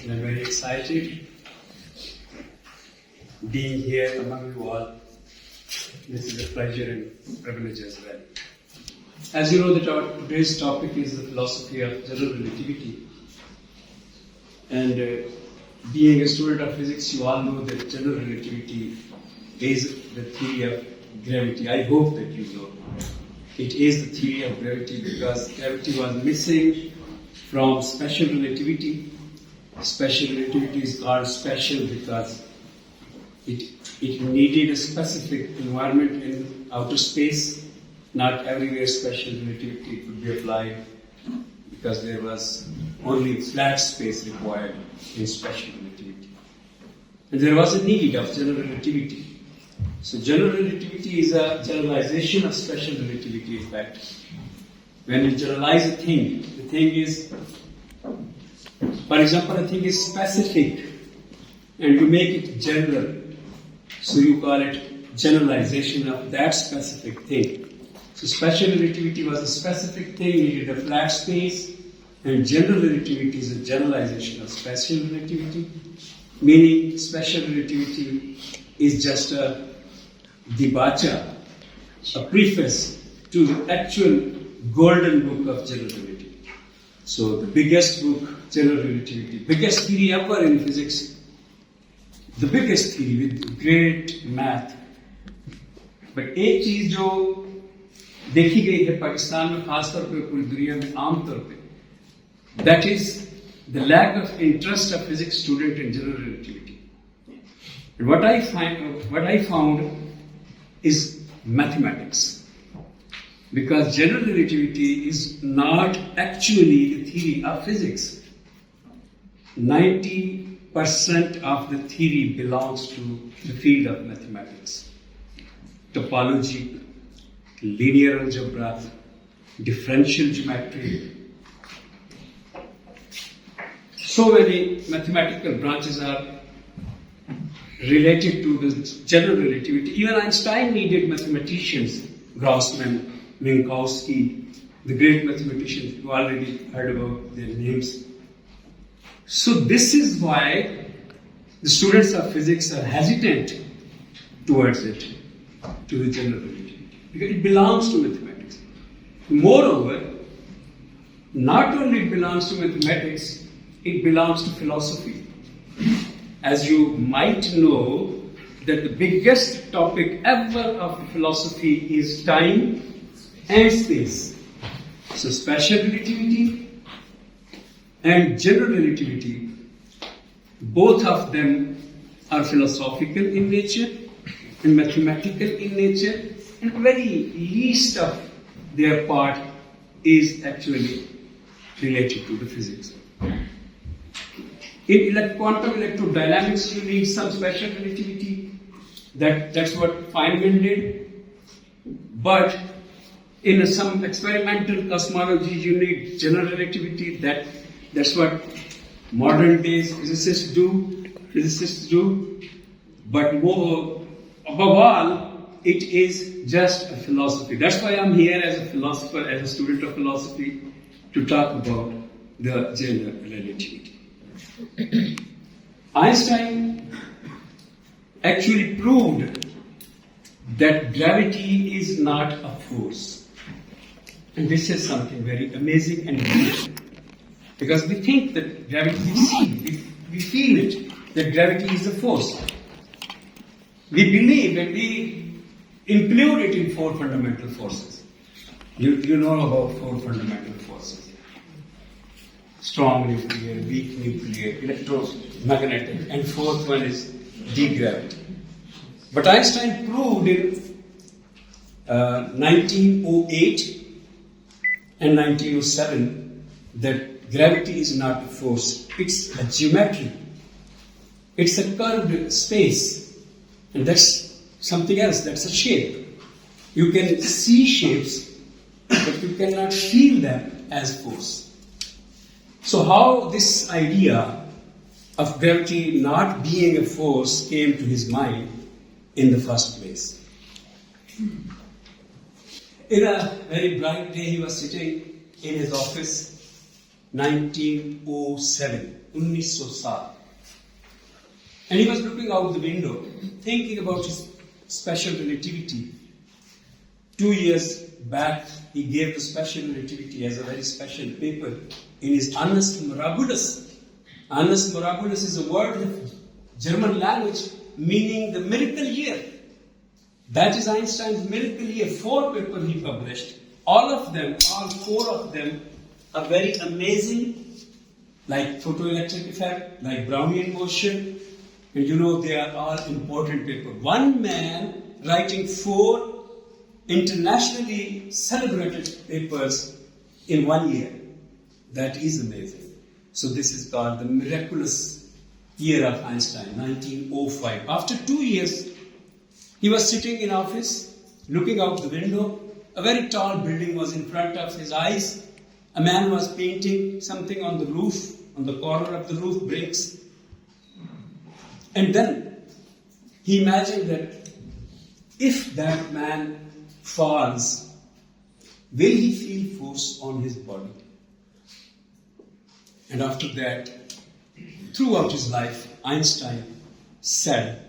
and I'm very excited being here among you all. This is a pleasure and privilege as well. As you know that our today's topic is the philosophy of general relativity. And being a student of physics, you all know that general relativity is the theory of gravity. I hope that you know. It is the theory of gravity because gravity was missing from special relativity. Special relativity is called special because it needed a specific environment in outer space. Not everywhere special relativity could be applied because there was only flat space required in special relativity. And there was a need of general relativity. So general relativity is a generalization of special relativity, in fact. When you generalize a thing, the thing is, for example, a thing is specific and you make it general. So you call it generalization of that specific thing. So special relativity was a specific thing, needed a flat space, and general relativity is a generalization of special relativity, meaning special relativity is just a dibacha, a preface to the actual golden book of general relativity. So the biggest book, general relativity, biggest theory ever in physics, the biggest theory with great math. But एक चीज जो देखी गई है पाकिस्तान में खासतौर पे पूरी दुनिया में आमतौर पे, that is the lack of interest of physics student in general relativity. And what I found is mathematics. Because general relativity is not actually the theory of physics. 90% of the theory belongs to the field of mathematics. Topology, linear algebra, differential geometry. So many mathematical branches are related to the general relativity. Even Einstein needed mathematicians, Grossman, Minkowski, the great mathematicians, you already heard about their names. So this is why the students of physics are hesitant towards it, to the general relativity, because it belongs to mathematics. Moreover, not only it belongs to mathematics, it belongs to philosophy. As you might know, that the biggest topic ever of philosophy is time and space. So special relativity and general relativity, both of them are philosophical in nature and mathematical in nature, and the very least of their part is actually related to the physics. In quantum electrodynamics, you need some special relativity. That's what Feynman did. But in some experimental cosmology, you need general relativity. That's what modern days physicists do. But more, above all, it is just a philosophy. That's why I'm here as a philosopher, as a student of philosophy, to talk about the general relativity. Einstein actually proved that gravity is not a force. And this is something very amazing and beautiful. Because we think that gravity is seen, we feel it, that gravity is a force. We believe and we include it in four fundamental forces. You know about four fundamental forces. Strong nuclear, weak nuclear, electromagnetic, and fourth one is D-gravity. But Einstein proved in 1908 and 1907 that gravity is not a force, it's a geometry. It's a curved space, and that's something else, that's a shape. You can see shapes, but you cannot feel them as force. So how this idea of gravity not being a force came to his mind in the first place? In a very bright day, he was sitting in his office 1907, 1907. And he was looking out the window, thinking about his special relativity. 2 years back, he gave the special relativity as a very special paper in his Annus Mirabilis. Annus Mirabilis is a word in German language meaning the miracle year. That is Einstein's miracle year. 4 papers he published. All 4 of them are very amazing, like photoelectric effect, like Brownian motion, and they are all important papers. One man writing 4 internationally celebrated papers in 1 year. That is amazing. So this is called the miraculous year of Einstein, 1905. After 2 years, he was sitting in office, looking out the window. A very tall building was in front of his eyes. A man was painting something on the roof, on the corner of the roof bricks. And then he imagined that if that man falls, will he feel force on his body? And after that, throughout his life, Einstein said,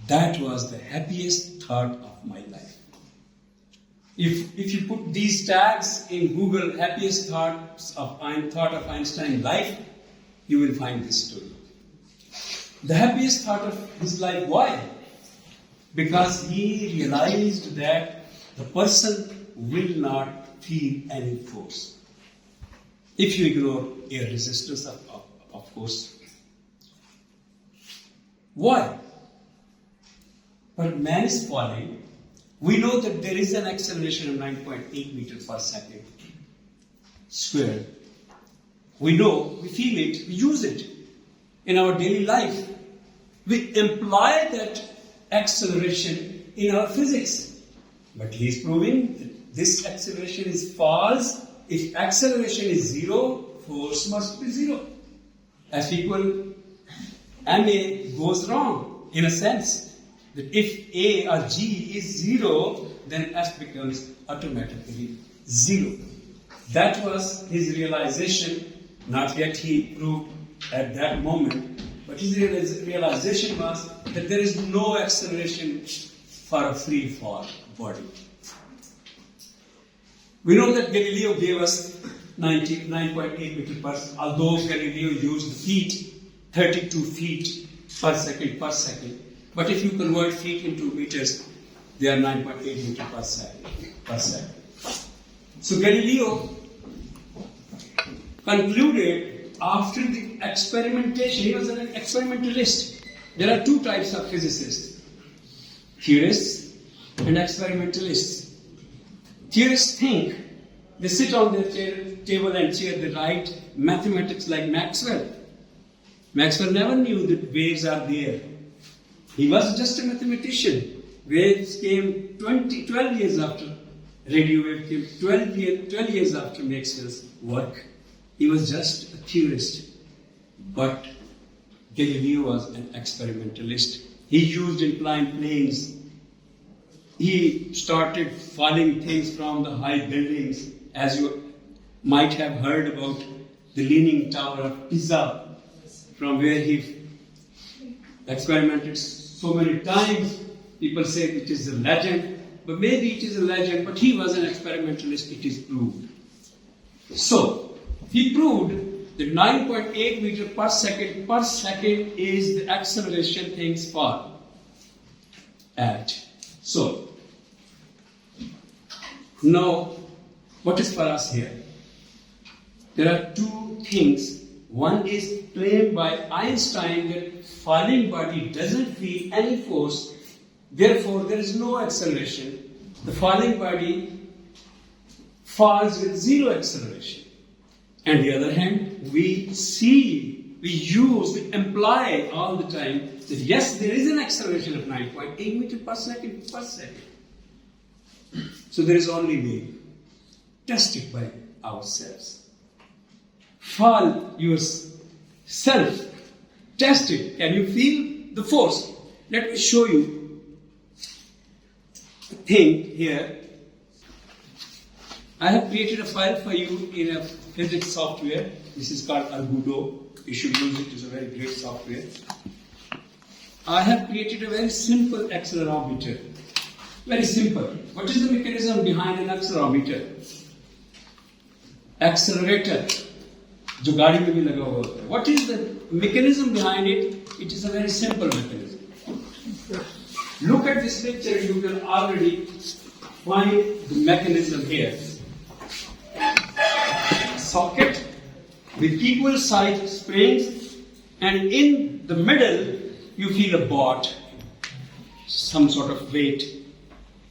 that was the happiest thought of my life. If you put these tags in Google, happiest thought of Einstein life, you will find this story. The happiest thought of his life, why? Because he realized that the person will not feel any force. If you ignore air resistance, of course. Why? But man is falling. We know that there is an acceleration of 9.8 meters per second squared. We know, we feel it, we use it in our daily life. We employ that acceleration in our physics. But he is proving that this acceleration is false. If acceleration is 0, force must be 0. F equal ma goes wrong in a sense. That if A or G is 0, then F becomes automatically 0. That was his realization. Not yet he proved at that moment, but his realization was that there is no acceleration for a free fall body. We know that Galileo gave us 9.8 meters per second, although Galileo used feet, 32 feet per second. But if you convert feet into meters, they are 9.8 meters per second. So Galileo concluded after the experimentation, he was an experimentalist. There are 2 types of physicists, theorists and experimentalists. Theorists think, they sit on their table and chair, they write mathematics like Maxwell. Maxwell never knew that waves are there. He was just a mathematician. Waves came 12 years after, radio wave came 12 years after Maxwell's work. He was just a theorist. But Galileo was an experimentalist. He used inclined planes. He started falling things from the high buildings, as you might have heard about the Leaning Tower of Pisa, from where he experimented so many times. People say it is a legend, but maybe it is a legend, but he was an experimentalist, it is proved. So, he proved that 9.8 meters per second is the acceleration things fall at. So, now, what is for us here? There are 2 things. One is claimed by Einstein that falling body doesn't feel any force, therefore there is no acceleration. The falling body falls with 0 acceleration. On the other hand, we see, we use, we imply all the time that yes, there is an acceleration of 9.8 meters per second. So there is only way. Test it by ourselves. Fall yourself. Test it. Can you feel the force? Let me show you a thing here. I have created a file for you in a physics software. This is called Argudo. You should use it. It's a very great software. I have created a very simple accelerometer. Very simple. What is the mechanism behind an accelerometer? Accelerator, जो गाड़ी में भी लगा हुआ होता है. What is the mechanism behind it? It is a very simple mechanism. Look at this picture, you can already find the mechanism here. Socket with equal sized springs, and in the middle you feel a bolt, some sort of weight,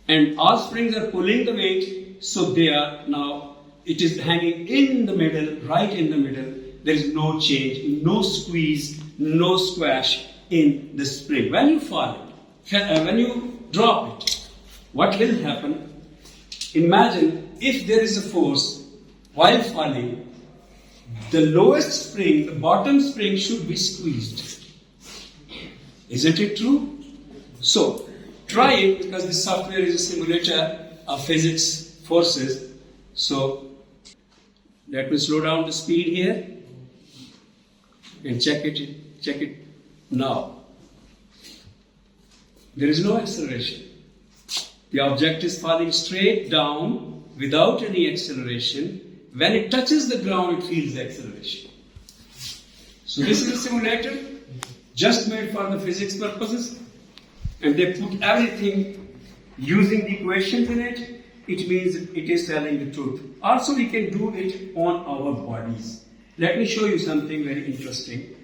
and all springs are pulling the weight, so they are now, it is hanging in the middle, right in the middle. There is no change, no squeeze, no squash in the spring. When you fall it, when you drop it, what will happen? Imagine if there is a force while falling, the lowest spring, the bottom spring should be squeezed. Isn't it true? So, try it, because this software is a simulator of physics forces. So, let me slow down the speed here and check it now. There is no acceleration. The object is falling straight down without any acceleration. When it touches the ground, it feels the acceleration. So this is a simulator just made for the physics purposes, and they put everything using the equations in it. It means it is telling the truth. Also, we can do it on our bodies. Let me show you something very interesting.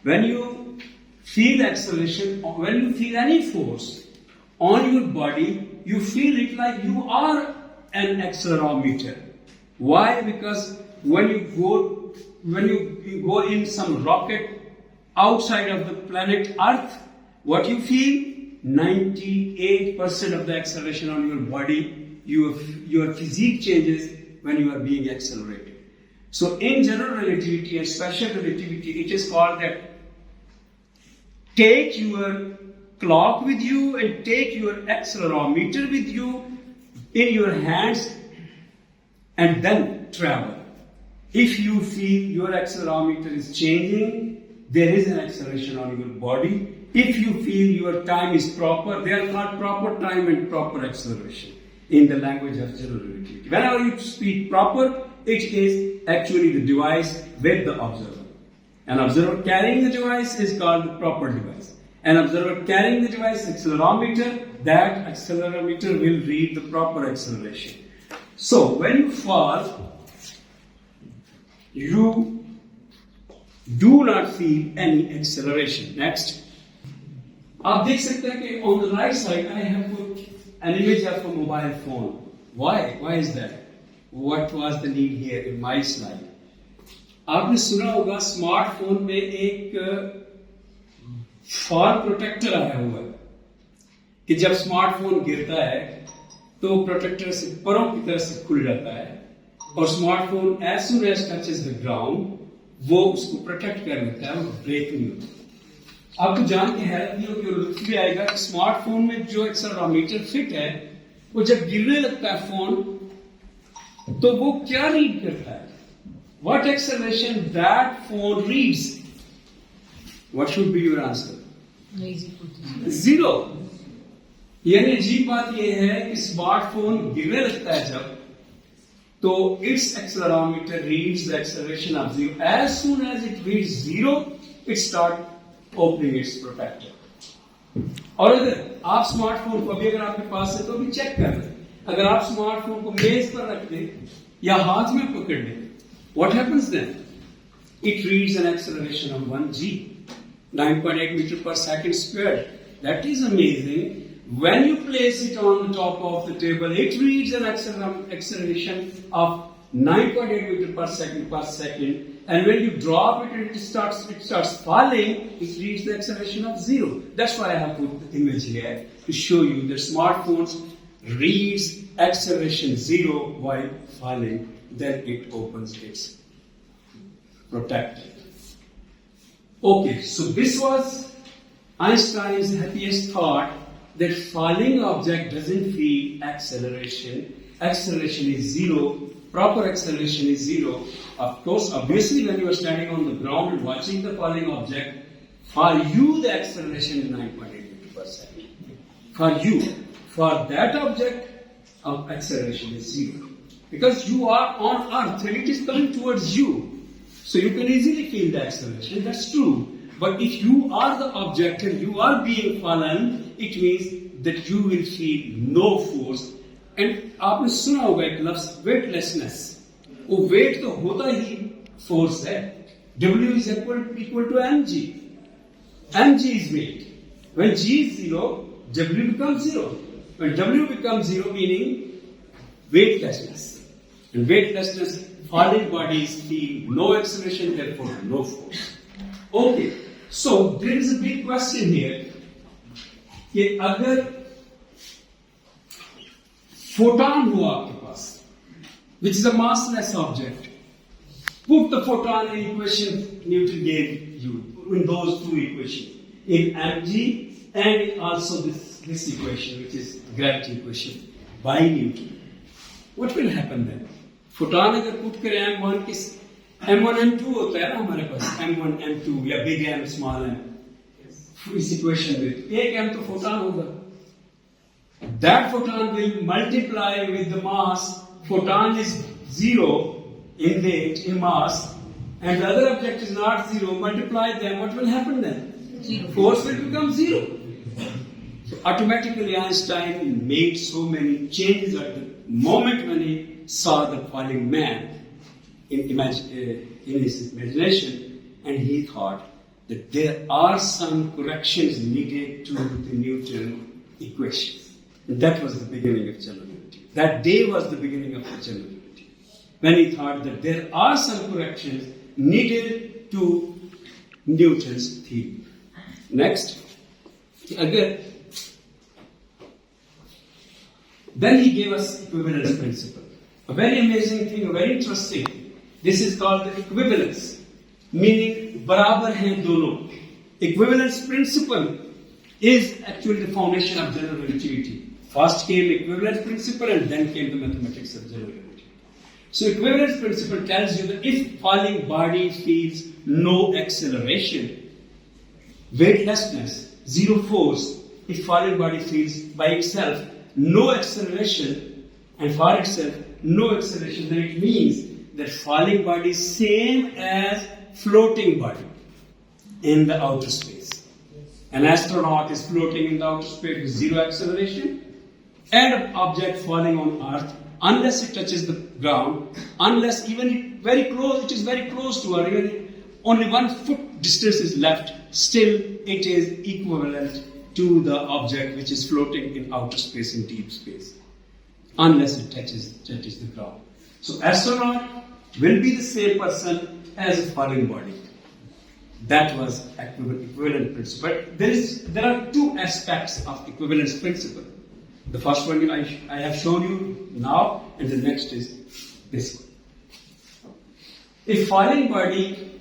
When you feel acceleration, or when you feel any force on your body, you feel it like you are an accelerometer. Why? Because when you go in some rocket outside of the planet Earth, what you feel? 98% of the acceleration on your body. Your physique changes when you are being accelerated. So in general relativity and special relativity, it is called that take your clock with you and take your accelerometer with you in your hands and then travel. If you feel your accelerometer is changing, there is an acceleration on your body. If you feel your time is proper, they are called proper time and proper acceleration in the language of general relativity. Whenever you speak proper, it is actually the device with the observer. An observer carrying the device is called the proper device. An observer carrying the device, accelerometer, that accelerometer will read the proper acceleration. So, when you fall, you do not feel any acceleration. Next. आप देख सकते हैं कि on the right side I have put an image of a mobile phone. Why? Why is that? What was the need here in my slide? आपने सुना होगा smartphone में एक फॉल प्रोटेक्टर आया हुआ है कि जब स्मार्टफोन गिरता है तो प्रोटेक्टर से परों की तरह से खुल जाता है और smartphone as soon as touches the ground वो उसको प्रोटेक्ट कर लेता है, वो ब्रेक नहीं होता. आपको जान के हैरानी होगी और लुत्फ भी आएगा कि स्मार्टफोन में जो एक्सेलरोमीटर फिट है वो जब गिरने लगता है फोन तो वो क्या रीड करता है? What acceleration that phone reads? What should be your answer? Zero. यानी अजीब बात यह है कि स्मार्टफोन गिरने लगता है जब तो its accelerometer reads the acceleration of zero. As soon as it reads zero, it starts opening its protector. और अगर आप स्मार्टफोन को अभी अगर आपके पास है तो अभी चेक कर लें. अगर आप स्मार्टफोन को मेज पर रख दें या हाथ में पकड़ लें, what happens then? It reads an acceleration of 1g, 9.8 meter per second squared. That is amazing. When you place it on the top of the table, it reads an acceleration of 9.8 meter per second. And when you drop it and it starts falling, it reads the acceleration of 0. That's why I have put the image here to show you that smartphones reads acceleration 0 while falling. Then it opens its protector. Okay, so this was Einstein's happiest thought that falling object doesn't feel acceleration. Acceleration is 0 proper acceleration is 0. Of course, obviously, when you are standing on the ground and watching the falling object, for you the acceleration is 9.8 meters per second. For you, for that object, acceleration is 0. Because you are on Earth and it is coming towards you. So you can easily feel the acceleration, that's true. But if you are the object and you are being fallen, it means that you will feel no force. And आपने सुना होगा एक लफ्ज़ weightlessness. वो weight तो होता ही force है. W is equal to mg. Mg is weight. When g is 0, W becomes 0. When W becomes 0, meaning weightlessness. And weightlessness, falling bodies feel no acceleration, therefore no force. Okay, so there is a big question here. कि अगर photon हुआ आपके पास, which is a massless object, put the photon in equation Newton gave you, in those two equations, in mg and also this equation, which is gravity equation by Newton. What will happen then? Photon अगर put करें m1 किस m1 m2 होता है ना हमारे पास, m1 m2 या big M small m, इस equation में एक m तो photon होगा. That photon will multiply with the mass. Photon is 0 in weight, in mass, and the other object is not 0. Multiply them, what will happen then? 0. Force will become 0. So automatically Einstein made so many changes at the moment when he saw the falling man in his imagination, and he thought that there are some corrections needed to the Newton equation. And that was the beginning of general relativity. That day was the beginning of the general relativity. When he thought that there are some corrections needed to Newton's theory. Next, again, then he gave us equivalence principle. A very amazing thing, a very interesting thing. This is called the equivalence, meaning barabar hain dono. Equivalence principle is actually the foundation of general relativity. First came equivalence principle and then came the mathematics of general relativity. So equivalence principle tells you that if falling body feels no acceleration, weightlessness, 0 force, if falling body feels by itself no acceleration and for itself no acceleration, then it means that falling body is same as floating body in the outer space. An astronaut is floating in the outer space with 0 acceleration, and an object falling on Earth, unless it touches the ground, unless even very close, it is very close to Earth, even only 1 foot distance is left, still it is equivalent to the object which is floating in outer space, in deep space, unless it touches the ground. So astronaut will be the same person as a falling body. That was equivalent principle. But there are two aspects of equivalence principle. The first one I have shown you now, and the next is this one. If falling body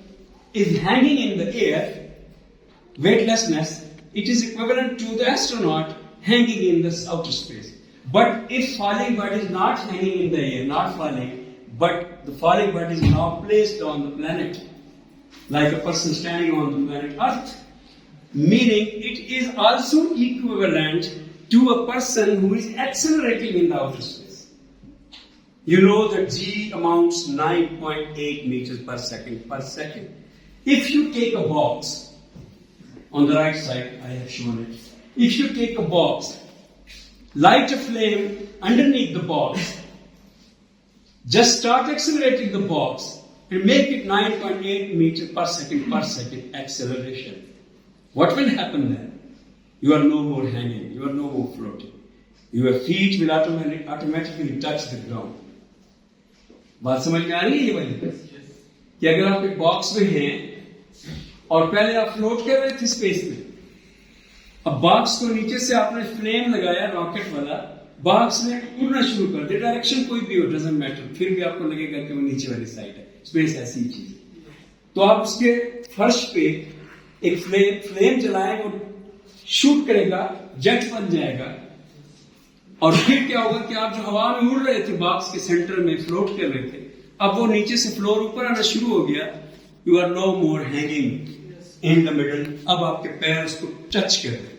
is hanging in the air, weightlessness, it is equivalent to the astronaut hanging in the outer space. But if falling body is not hanging in the air, not falling, but the falling body is now placed on the planet, like a person standing on the planet Earth, meaning it is also equivalent to a person who is accelerating in the outer space. You know that g amounts 9.8 meters per second. If you take a box, on the right side I have shown it, if you take a box, light a flame underneath the box, just start accelerating the box and make it 9.8 meters per second acceleration. What will happen then? You are no more hanging, you are no more floating. Your feet will automatically touch the ground. बात समझ में आ रही है ये वाली? कि अगर आप एक बॉक्स में हैं और पहले आप फ्लोट कर रहे थे स्पेस में, अब बॉक्स को नीचे से आपने फ्लेम लगाया रॉकेट वाला, बॉक्स ने उड़ना शुरू कर दिया, डायरेक्शन कोई भी हो, डजंट मैटर, फिर भी आपको लगेगा कि वो नीचे वाली साइड है, स्पेस ऐसी चीज है. तो आप उसके फर्श पे एक फ्लेम जलाएं और शूट करेगा, जेट बन जाएगा, और फिर क्या होगा कि आप जो हवा में उड़ रहे थे, बॉक्स के सेंटर में फ्लोट कर रहे थे, अब वो नीचे से फ्लोर ऊपर आना शुरू हो गया. You are no more hanging in the middle. अब आपके पैर उसको टच कर रहे हैं.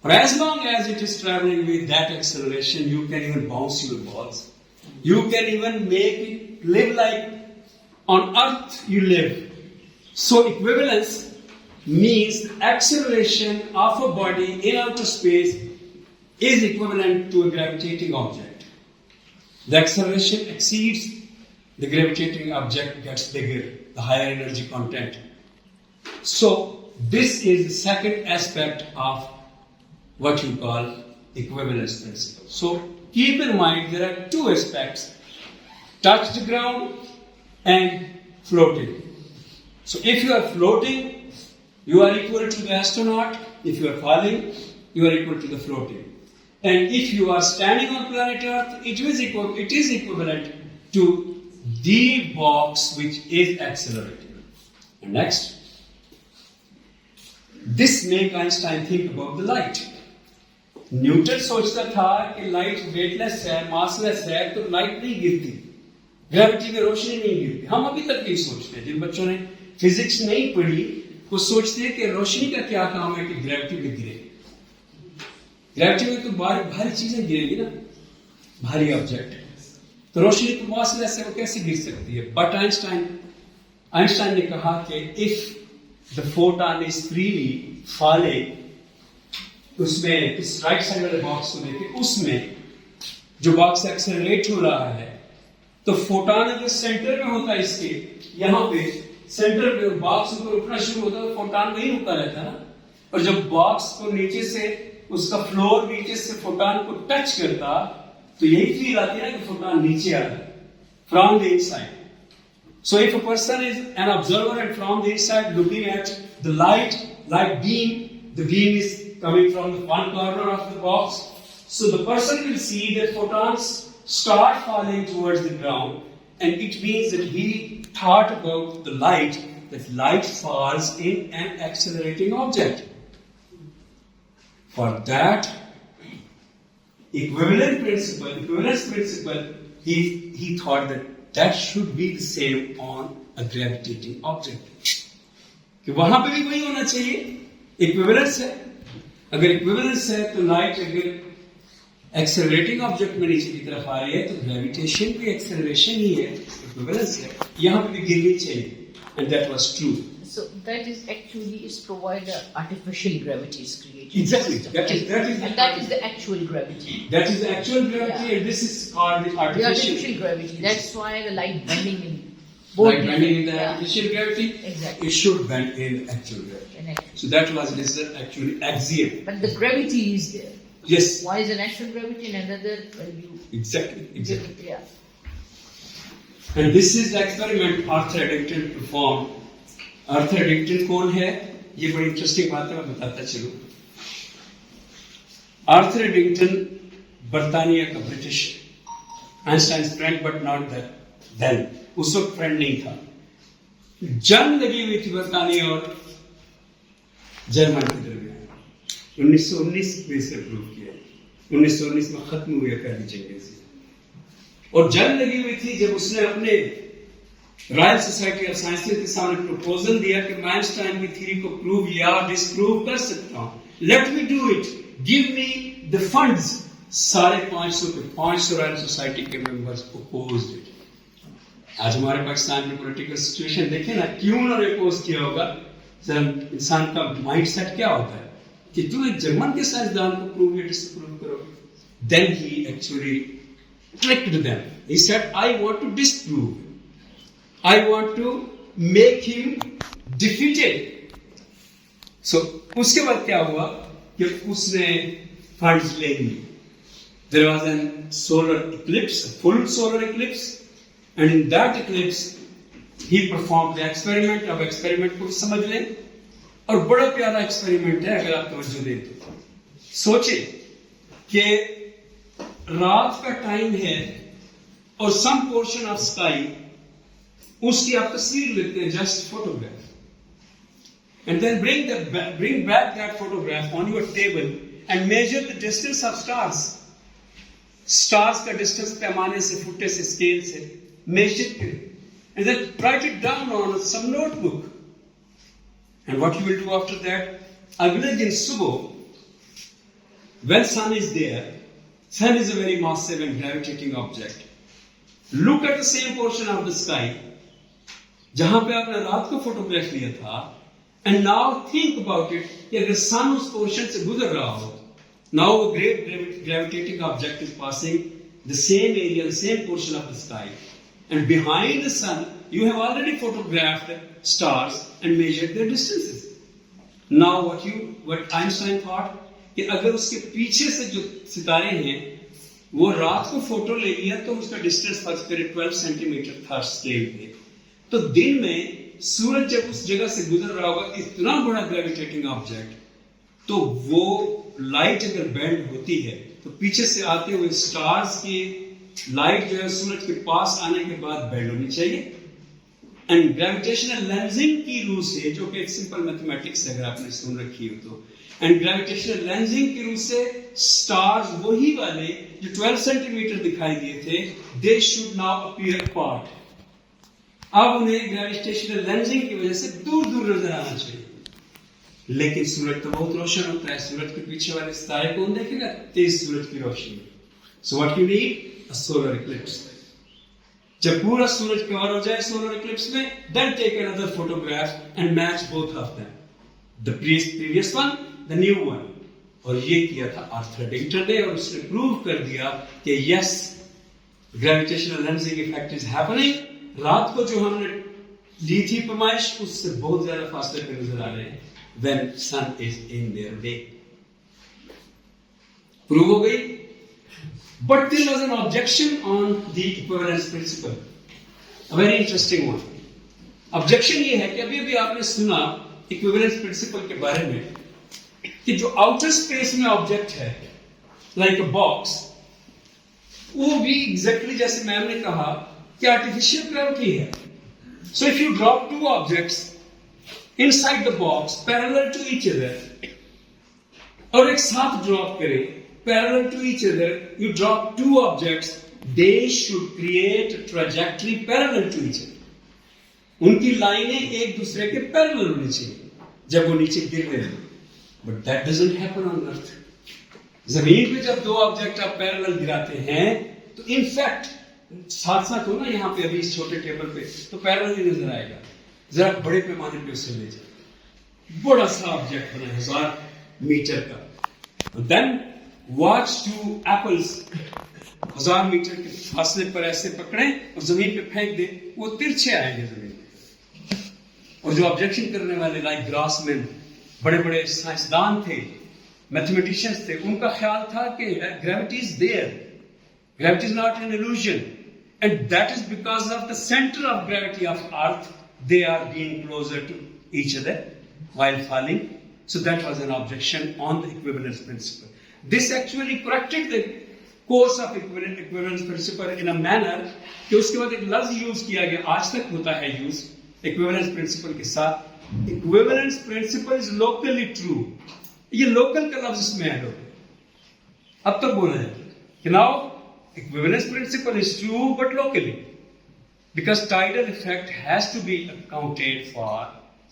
और as long as it is traveling with that acceleration, you can even bounce your balls. You can even make it live like on earth you live. So equivalence means the acceleration of a body in outer space is equivalent to a gravitating object. The acceleration exceeds the gravitating object, gets bigger, the higher energy content. So this is the second aspect of what you call equivalence principle. So keep in mind there are two aspects: touch the ground and floating. So if you are floating, you are equal to the astronaut. If you are falling, you are equal to the floating. And if you are standing on planet Earth, it is equivalent to the box which is accelerating. And next, this made Einstein think about the light. Newton सोचता था कि light weightless है, massless है, तो light नहीं गिरती, gravity में रोशनी नहीं गिरती. हम अभी तक नहीं सोचते. जिन बच्चों ने फिजिक्स नहीं पढ़ी वो सोचते हैं कि रोशनी का क्या काम है कि ग्रेविटी में गिरे. ग्रेविटी में तो भारी चीजें गिरेगी ना, भारी ऑब्जेक्ट. तो रोशनी तो मासलेस है, वो कैसे गिर सकती है? बट आइंस्टाइन ने कहा कि if the photon is freely falling, उसमें इस राइट साइड वाले बॉक्स को देखिए, उसमें जो बॉक्स एक्सेलरेट हो रहा है, तो फोटॉन अगर सेंटर में होता है, इसके यहाँ पे सेंटर पे बॉक्स ऊपर उठना शुरू होता है, तो फोटॉन वहीं रुका रहता है ना. और जब बॉक्स को नीचे से उसका फ्लोर नीचे से फोटॉन को टच करता, तो यही फील आती है ना कि फोटॉन नीचे आ रहा है from the inside. So if a person is an observer and from the inside looking at the light beam, the beam is coming from the one corner of the box. So the person will see that photons start falling towards the ground, and it means that he thought about the light, that light falls in an accelerating object. For that equivalence principle, he thought that should be the same on a gravitating object. कि वहां पे भी वही होना चाहिए. Equivalence है. अगर equivalence है तो लाइट अगर एक्सेलरेटिंग ऑब्जेक्ट में नीचे की तरफ आ रही है, तो ग्रेविटेशन भी एक्सेलरेशन ही है, इक्विवेलेंस है. यहां पे भी गिरनी चाहिए. And that was true. So that is actually is provide artificial gravity is created. Exactly. That is the actual gravity. That is the actual gravity, and this is called the artificial gravity. That's why the light bending in light bending in the artificial gravity. Exactly. It should bend in actual gravity. So that was this actually axiom. But the gravity is there. Yes. Why is an actual gravity and another when you Exactly. Yeah. And this is the experiment Arthur Eddington performed. Arthur Eddington कौन है? ये बड़ी interesting बात है, मैं बताता चलूं. Arthur Eddington बर्तानिया का British, Einstein's friend but not that then, उस वक्त फ्रेंड नहीं था. जंग लगी हुई थी बर्तानिया और जर्मन के दरमियान. 1919 में इसे प्रूव किया. 1919 में खत्म हुई पहली जंग से. और जंग लगी हुई थी जब उसने अपने रॉयल सोसाइटी ऑफ साइंसेस के सामने प्रपोजल दिया कि मैं आइंस्टाइन की थ्योरी को प्रूव या डिसप्रूव कर सकता हूं. Let me do it, give me the funds. 550 royal society के मेंबर्स अपोज्ड इट. आज हमारे पाकिस्तान में पॉलिटिकल सिचुएशन देखें ना, क्यों उन्होंने अपोज किया होगा? जब इंसान का माइंड सेट क्या होता है कि तुम एक जर्मन के साइंसदान को प्रूव या डिसप्रूव करोगे. Then he actually clicked them. He said, I want to disprove. I want to make him defeated. So, उसके बाद क्या हुआ कि उसने funds ले लिए. There was a solar eclipse, a full solar eclipse, and in that eclipse, he performed the experiment. अब experiment को समझ लें, और बड़ा प्यारा experiment है अगर आप तवज्जो दें तो. सोचे कि रात का टाइम है और सम पोर्शन ऑफ स्काई, उसकी आप तस्वीर लेते हैं, just photograph, and then bring back that photograph on your table and measure the distance of stars. Stars का distance पैमाने से, फुटे से, scale से measure करें, and then write it down on some notebook. And what you will do after that? अगले दिन सुबह, when sun is there, sun is a very massive and gravitating object. Look at the same portion of the sky, जहां पे आपने रात को photograph लिया था, and now think about it कि अगर sun उस portion से गुजर रहा हो, now a great gravitating object is passing the same area, the same portion of the sky, and behind the sun you have already photographed stars and measured their distances. Now what Einstein thought कि अगर उसके पीछे से जो सितारे हैं वो रात को फोटो ले लिया तो उसका डिस्टेंस फर्ज करें 12 सेंटीमीटर था स्केल पे, तो दिन में सूरज जब उस जगह से गुजर रहा होगा, इतना बड़ा ग्रेविटेटिंग ऑब्जेक्ट, तो वो लाइट अगर बेंड होती है तो पीछे से आते हुए स्टार्स की लाइट जो है सूरज के पास आने के बाद बेंड होनी चाहिए. एंड ग्रेविटेशनल लेंसिंग की रूल से, जो कि एक सिंपल मैथमेटिक्स है अगर आपने सुन रखी हो तो, एंड ग्रेविटेशनल लेंसिंग की रूल से स्टार्स वही वाले जो 12 सेंटीमीटर दिखाई दिए थे, they should now appear apart. अब उन्हें ग्रेविटेशनल लेंसिंग की वजह से दूर दूर नजर आना चाहिए. लेकिन सूरज तो बहुत रोशन होता है, सूरज के पीछे वाले सितारे कौन देखेगा? तेज सूरज की रोशनी. So what you need? A solar eclipse. जब पूरा सूरज कवर हो जाए सोलर इक्लिप्स में, then take another photograph and match both of them, the previous one, the new one. और ये किया था आर्थर डिंटर ने, और उसने प्रूव कर दिया कि yes, gravitational lensing effect is happening. रात को जो हमने ली थी पैमाइश, उससे बहुत ज्यादा फासले पे नजर आ रहे हैं when sun is in their way. Prove हो गई. But there was an objection on the equivalence principle, a very interesting one. Objection ये है कि अभी अभी आपने सुना equivalence principle के बारे में कि जो outer space में object है, like a box, वो भी exactly जैसे मैम ने कहा कि artificial gravity है. So if you drop two objects inside the box parallel to each other, और एक साथ ड्रॉप करें parallel to each other, you drop two objects, they should create a trajectory parallel to each other. उनकी लाइनें एक दूसरे के parallel होनी चाहिए जब वो नीचे गिर रहे हैं. But that doesn't happen on earth. जमीन पे जब दो ऑब्जेक्ट आप पैरेलल गिराते हैं तो इनफैक्ट साथ साथ हो ना, यहाँ पे अभी इस छोटे टेबल पे तो पैरेलल ही नजर आएगा. जरा बड़े पैमाने पे उसे ले जाए, बड़ा सा ऑब्जेक्ट बना 1000 मीटर का, then watch two apples 1000 metre के फासले पर ऐसे पकड़े और जमीन पे फेंक दे, वो तिरछे आएंगे जमीन पे. और जो ऑब्जेक्शन करने वाले लाइक ग्रासमैन, बड़े बड़े साइंसदान थे, मैथमेटिशियंस थे, उनका ख्याल था कि gravity is there, gravity is not an illusion, and that is because of the centre of gravity of earth, they are being closer to each other while falling. So that was an objection on the equivalence principle. This actually corrected the course of equivalence principle in a manner कि उसके बाद एक लफ्ज use किया गया, आज तक होता है यूज equivalence principle के साथ. Equivalence principle is locally true. ये local का लफ्ज इसमें ऐड हो गया. अब तक बोला है कि now equivalence principle is true but locally. Because tidal effect has to be accounted for.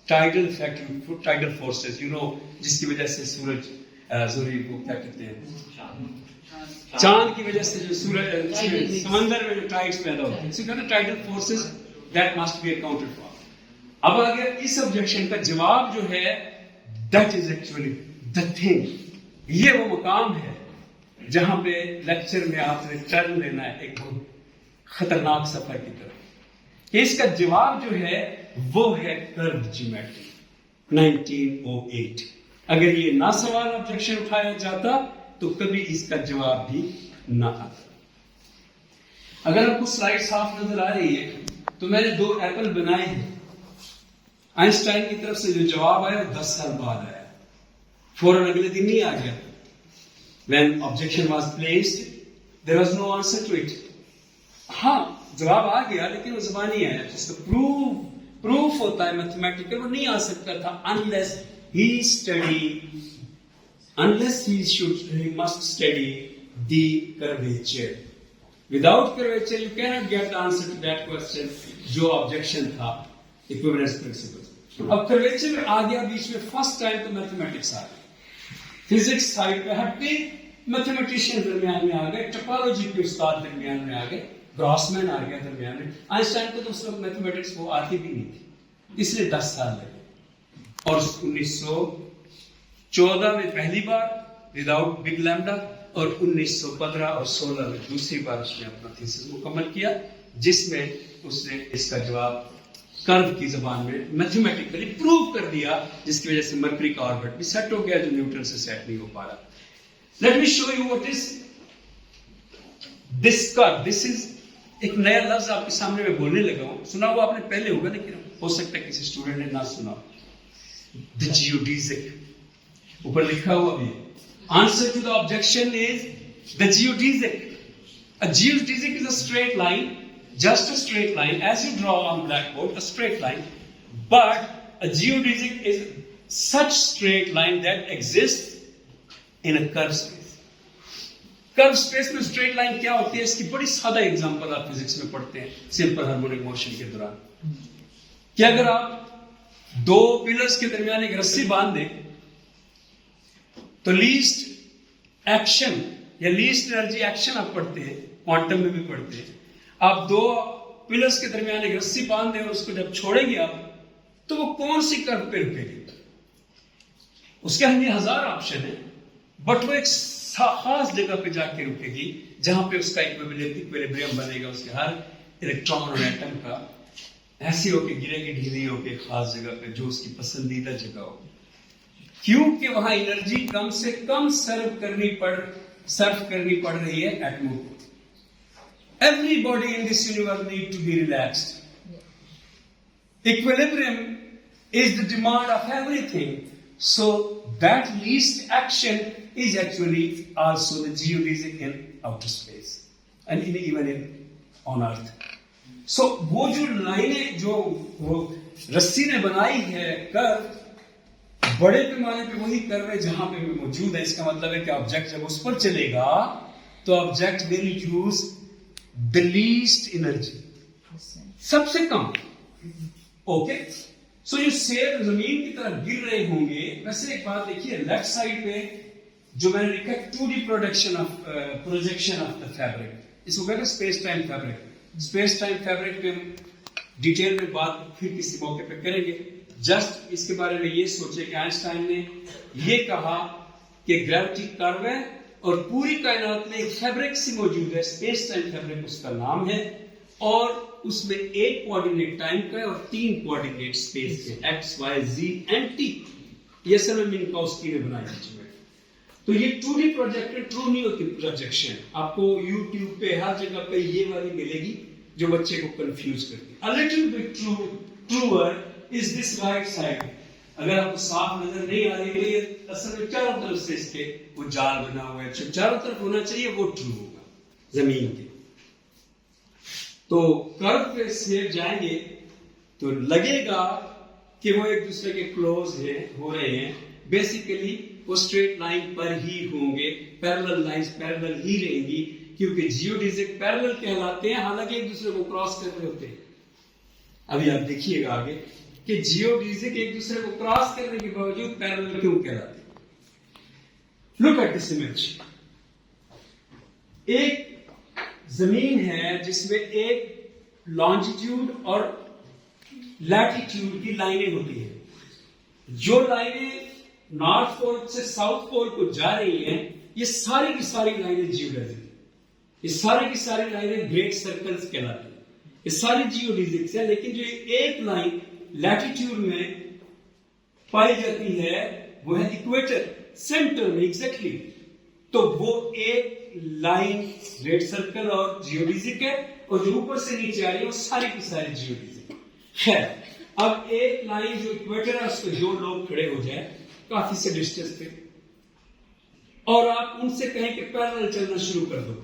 Tidal effect, tidal forces, you know, जिसकी वजह से सूरज सॉरी वो क्या कहते हैं, चांद की वजह से जो सूरज समंदर में जो टाइड्स पैदा होते हैं, so tidal forces that must be accounted for. अब आ गया इस ऑब्जेक्शन का जवाब जो है, that is actually the thing. ये वो मकाम है जहां पे लेक्चर में आपने टर्न लेना है एक बहुत खतरनाक सफर की तरफ. इसका जवाब जो है वो है कर्व ज्योमेट्री 1908. अगर ये ना सवाल ऑब्जेक्शन उठाया जाता तो कभी इसका जवाब भी ना आता. अगर आपको स्लाइड साफ नजर आ रही है तो मैंने 2 एप्पल बनाए हैं. आइंस्टाइन की तरफ से जो जवाब आया 10 साल बाद आया, फौरन अगले दिन नहीं आ गया. When objection was placed, there was no answer to it. हाँ, जवाब आ गया लेकिन वो ज़बानी आया. जिसका प्रूफ होता है मैथमेटिकल, वो नहीं आ सकता था unless he studied unless he must study the curvature. Without curvature, you cannot get the answer to that question. जो objection था equivalence principle. अब curvature में आ गया बीच में first time तो mathematics आ गई, physics साइड पे हट गई, mathematician दरमियान में आ गए, topology के उस्ताद दरमियान में आ गए, ग्रॉसमैन आ गया दरमियान में। आइंस्टाइन को तो उस वक्त मैथमेटिक्स वो आती भी नहीं थी, इसलिए 10 साल लगे। और 1914 में पहली बार विदाउट बिग लैम्डा, और 1915 और 16 में दूसरी बार उसने अपना थीसिस मुकम्मल किया, जिसमें उसने इसका जवाब कर्व की जबान में मैथमेटिकली प्रूव कर दिया, जिसकी वजह से मरकरी का ऑर्बिट भी सेट हो गया जो न्यूटन से सेट नहीं हो पा रहा। Let me show you what is this curve. This is एक नया लफ्ज आपके सामने मैं बोलने लगा हूं, सुना हुआ आपने पहले होगा, लेकिन हो सकता है किसी स्टूडेंट ने ना सुना। द जियोडीजिक ऊपर लिखा हुआ भी है। Answer to the objection is the geodesic. A geodesic is a straight line, just a straight line, as you draw on blackboard, a straight line. But a geodesic is such straight line that exists in a curved space. Curve space में straight line क्या होती है, इसकी बड़ी सादा example आप physics में पढ़ते हैं सिंपल हार्मोनिक मोशन के दौरान। कि अगर आप दो पिलर्स के दरमियान एक रस्सी बांध दें तो लीस्ट एक्शन या लीस्ट एनर्जी एक्शन आप पढ़ते हैं, क्वांटम में भी पढ़ते हैं। आप दो पिलर्स के दरमियान एक रस्सी बांध दें और उसको जब छोड़ेंगे आप, तो वो कौन सी कर्व पे रुकेगी? उसके लिए 1000 ऑप्शन है, बट वो एक खास जगह पे जाके रुकेगी जहां पे उसका इक्विलिब्रियम बनेगा, उसके हर इलेक्ट्रॉन और एटम का ऐसी होके गिरेगी ढीली होके खास जगह पे जो उसकी पसंदीदा जगह हो, क्योंकि वहां एनर्जी कम से कम सर्व करनी पड़ रही है एटमों को। Everybody in this universe need to be relaxed. Equilibrium is the demand of everything, so that least action is actually also the geodesic in outer space and even on earth. So वो जो लाइनें जो वो रस्सी ने बनाई है curve, बड़े पैमाने पे वही कर्व है जहां पे भी मौजूद है। इसका मतलब है कि ऑब्जेक्ट जब उस पर चलेगा तो object will use the least energy, सबसे कम। ओके, सो जो सेब जमीन की तरफ गिर रहे होंगे, वैसे एक बात देखिए, लेफ्ट साइड पे जो मैंने लिखा है 2D projection of the fabric, इसको कहते हैं space time fabric. Space time fabric पे हम डिटेल में बात फिर किसी मौके पे करेंगे। जस्ट इसके बारे में ये सोचे कि आइंस्टाइन ने ये कहा कि ग्रेविटी कर्व है और पूरी कायनात में एक फैब्रिक सी मौजूद है, स्पेस टाइम फैब्रिक उसका नाम है, और उसमें एक कोऑर्डिनेट टाइम का है और 3 कोऑर्डिनेट स्पेस के, X Y Z and T. ये सब मिन्काउस्की ने बनाई है। तो ये 2D प्रोजेक्टर ट्रू नहीं होती प्रोजेक्शन, आपको यूट्यूब पे हर जगह पे ये वाली मिलेगी जो बच्चे को कंफ्यूज करती है। A little bit truer is this right side. अगर आपको साफ नजर नहीं आ रही है, ये असल में चारों तरफ से इसके वो जाल बना हुआ है, चारों तरफ होना चाहिए, वो ट्रू होगा जमीन के। तो कर्व पे से जाएंगे तो लगेगा कि वो एक दूसरे के क्लोज हो रहे हैं। बेसिकली वो स्ट्रेट लाइन पर ही होंगे, पैरेलल लाइंस पैरेलल ही रहेंगी, क्योंकि जियोडीजिक पैरेलल कहलाते हैं, हालांकि एक दूसरे को क्रॉस कर रहे होते हैं। अभी आप देखिएगा आगे कि जियोडीजिक एक दूसरे को क्रॉस करने के बावजूद पैरेलल क्यों कहलाते हैं। Look at this image. एक जमीन है जिसमें एक लॉन्जिट्यूड और लैटिट्यूड की लाइनें होती हैं। जो लाइनें नॉर्थ पोल से साउथ पोल को जा रही हैं, ये सारी की सारी लाइनें जियोडीजिक, ये सारी की सारी लाइनें ग्रेट सर्कल्स कहलाती हैं, ये सारी जियोडीजिक है। लेकिन जो एक लाइन लैटिट्यूड में पाई जाती है वो है इक्वेटर, सेंटर में एग्जैक्टली। तो वो एक लाइन रेड सर्कल और जियोडीजिक है, और जो ऊपर से नीचे आ रही है वो सारी की सारी जियोडीजिक है। अब एक लाइन जो इक्वेटर है उस पर जो लोग खड़े हो जाए काफी से डिस्टेंस पे, और आप उनसे कहें कि पैरेलल चलना शुरू कर दो,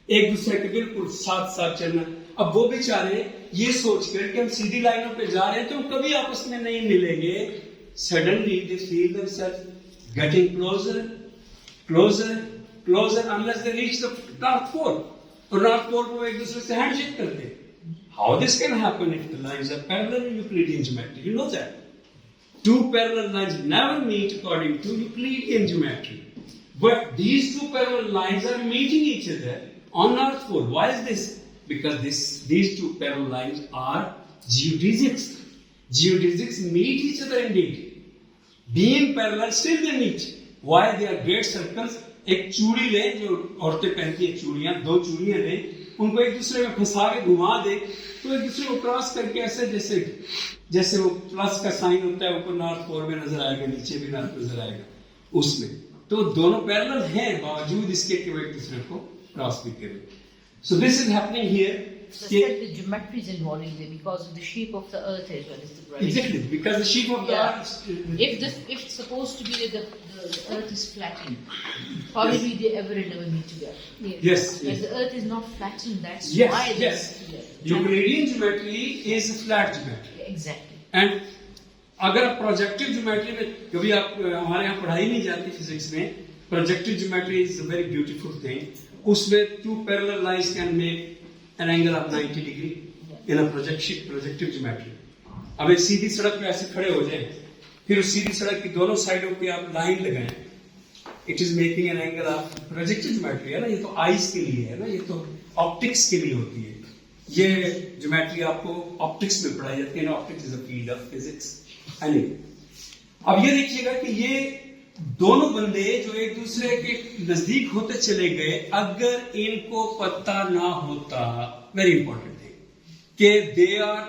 एक दूसरे के बिल्कुल साथ साथ चलना। अब वो बेचारे ये सोचकर कि हम सीधी लाइनों पे जा रहे हैं तो हम कभी आपस में नहीं मिलेंगे, suddenly they feel themselves getting closer unless they reach the North Pole. और North Pole को एक दूसरे से हैंडशेक करते हैं. How this can happen if the lines are parallel in Euclidean geometry? You know that. Two parallel lines never meet according to Euclidean geometry. But these two parallel lines are meeting each other on North Pole. Why is this? Because these two parallel lines are geodesics. Geodesics meet each other indeed. Being parallel, still they meet. Why? They are great circles. एक चूड़ी ले, जो औरतें पहनती है चूड़ियां, दो चूड़ियां ले, उनको एक दूसरे में फंसा के घुमा दे, तो एक दूसरे को क्रॉस करके ऐसे जैसे वो प्लस का साइन होता है, ऊपर नॉर्थ पोल में नजर आएगा, नीचे भी नॉर्थ नजर आएगा, उसमें तो दोनों पैरेलल हैं, बावजूद इसके कि वो एक दूसरे को क्रॉस भी करें. So this is happening here. So the geometry is involved in there because of the shape of the earth as well as the gravity. Exactly, because the shape of the earth. If it's supposed to be that the earth is flattened, probably they ever and never meet together. Yes. If the earth is not flattened, that's Yes, why they yes. meet together. Euclidean geometry is a flat geometry. Exactly. And अगर आप projective geometry में कभी आप हमारे यहाँ पढ़ाई नहीं जाती फिजिक्स में, projective geometry is a very beautiful thing. उसमें two parallel lines can make an angle of 90 degree in a projective geometry. अब एक सीधी सड़क पे ऐसे खड़े हो जाए, फिर उस सीधी सड़क की दोनों साइडों पे आप लाइन लगाएं, it is making an angle of projective geometry है ना. ये तो आइस के लिए है ना, ये तो ऑप्टिक्स के लिए होती है. ये ज्योमेट्री आपको ऑप्टिक्स में पढ़ाई जाती है ना. Optics is a field of physics. अब ये देखिएगा कि ये दोनों बंदे जो एक दूसरे के नजदीक होते चले गए, अगर इनको पता ना होता, वेरी इंपॉर्टेंट थिंग, कि they are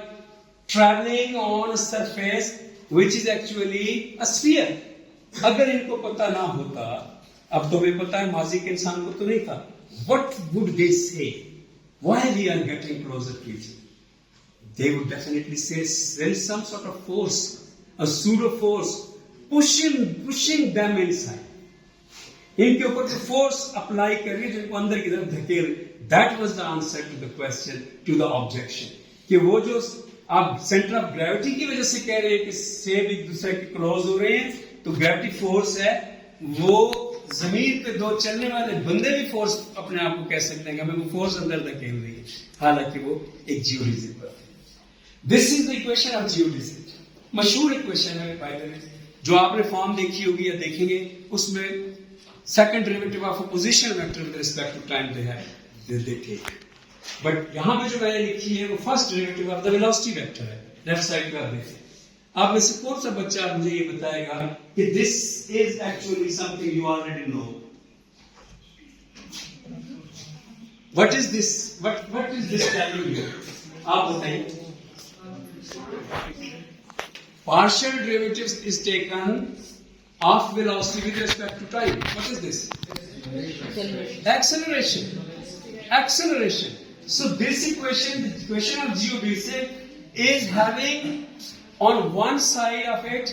travelling on surface which is actually a sphere. अगर इनको पता ना होता, अब तो हमें पता है माजी के इंसान को तो नहीं था, what would they say? Why we are getting closer to each other? They would definitely say there is some sort of force, a pseudo force pushing them inside. इनके ऊपर जो फोर्स अप्लाई कर रही है, जिनको अंदर की तरफ धकेल. That was the answer to the question, to the objection. कि वो जो आप सेंटर ऑफ ग्रेविटी की वजह से कह रहे हैं कि सेब एक दूसरे के क्लोज हो रहे हैं, तो ग्रेविटी फोर्स है, वो जमीन पे दो चलने वाले बंदे भी फोर्स अपने आप को कह सकते हैं कि हमें वो फोर्स अंदर धकेल रही है, हालांकि वो एक जियोडिजिक पर. This is the equation of geodesic. मशहूर इक्वेशन है बाय द वे, जो आपने फॉर्म देखी होगी या देखेंगे, उसमें second derivative of a position vector with respect to time they take. But यहां पे जो मैंने लिखी है वो first derivative of the velocity vector है. लेफ्ट साइड पे आप देखें. आप में से कौन सा बच्चा मुझे ये बताएगा कि this is actually something you already know? What is this? What is this telling you? आप बताइए. Partial derivative is taken of velocity with respect to time. What is this? Acceleration. Acceleration. So this equation, the equation of geodesic, is having on one side of it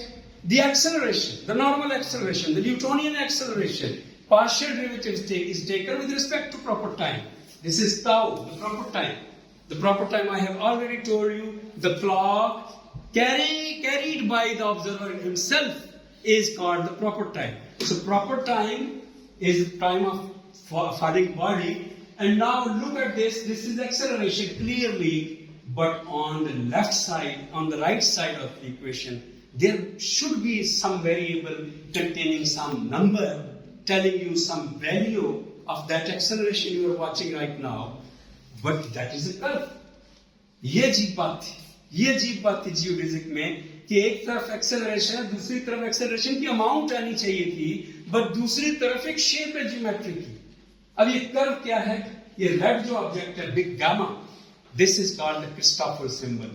the acceleration, the normal acceleration, the Newtonian acceleration. Partial derivative is taken with respect to proper time. This is tau, the proper time. The proper time I have already told you. The clock carried by the observer himself is called the proper time. So proper time is the time of falling body. And now look at this. This is acceleration clearly, but on the left side, on the right side of the equation, there should be some variable containing some number telling you some value of that acceleration you are watching right now. But that is a curve. ये अजीब बात थी जियोडिजिक में कि एक तरफ acceleration है, दूसरी तरफ एक्सेलरेशन की अमाउंट आनी चाहिए थी, बट दूसरी तरफ एक शेप है ज्योमेट्री की. अब ये कर्व क्या है? ये रेड जो ऑब्जेक्ट है, big gamma, this is called the Christopher symbol.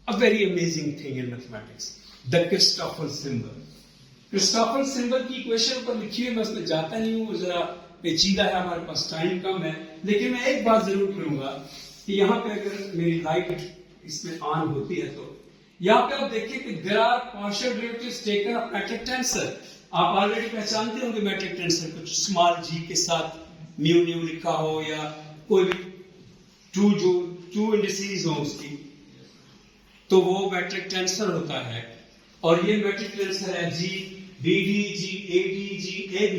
A very amazing thing in mathematics, the Christopher symbol. Christopher symbol की इक्वेशन पर लिखी हुई, मैं उसमें जाता नहीं हूँ, जरा पेचीदा है, हमारे पास टाइम कम है, लेकिन मैं एक बात जरूर करूंगा कि यहाँ पे अगर मेरी लाइट इसमें ऑन होती है, तो यहाँ पे आप देखिए कि there are partial derivatives taken of metric tensor. आप ऑलरेडी पहचानते होंगे मैट्रिक टेंसर, कुछ स्मॉल जी के साथ न्यू लिखा हो, या कोई भी टू इंडिसेस हो उसकी, तो वो मैट्रिक टेंसर होता है. और ये मैट्रिक टेंसर है जी AD,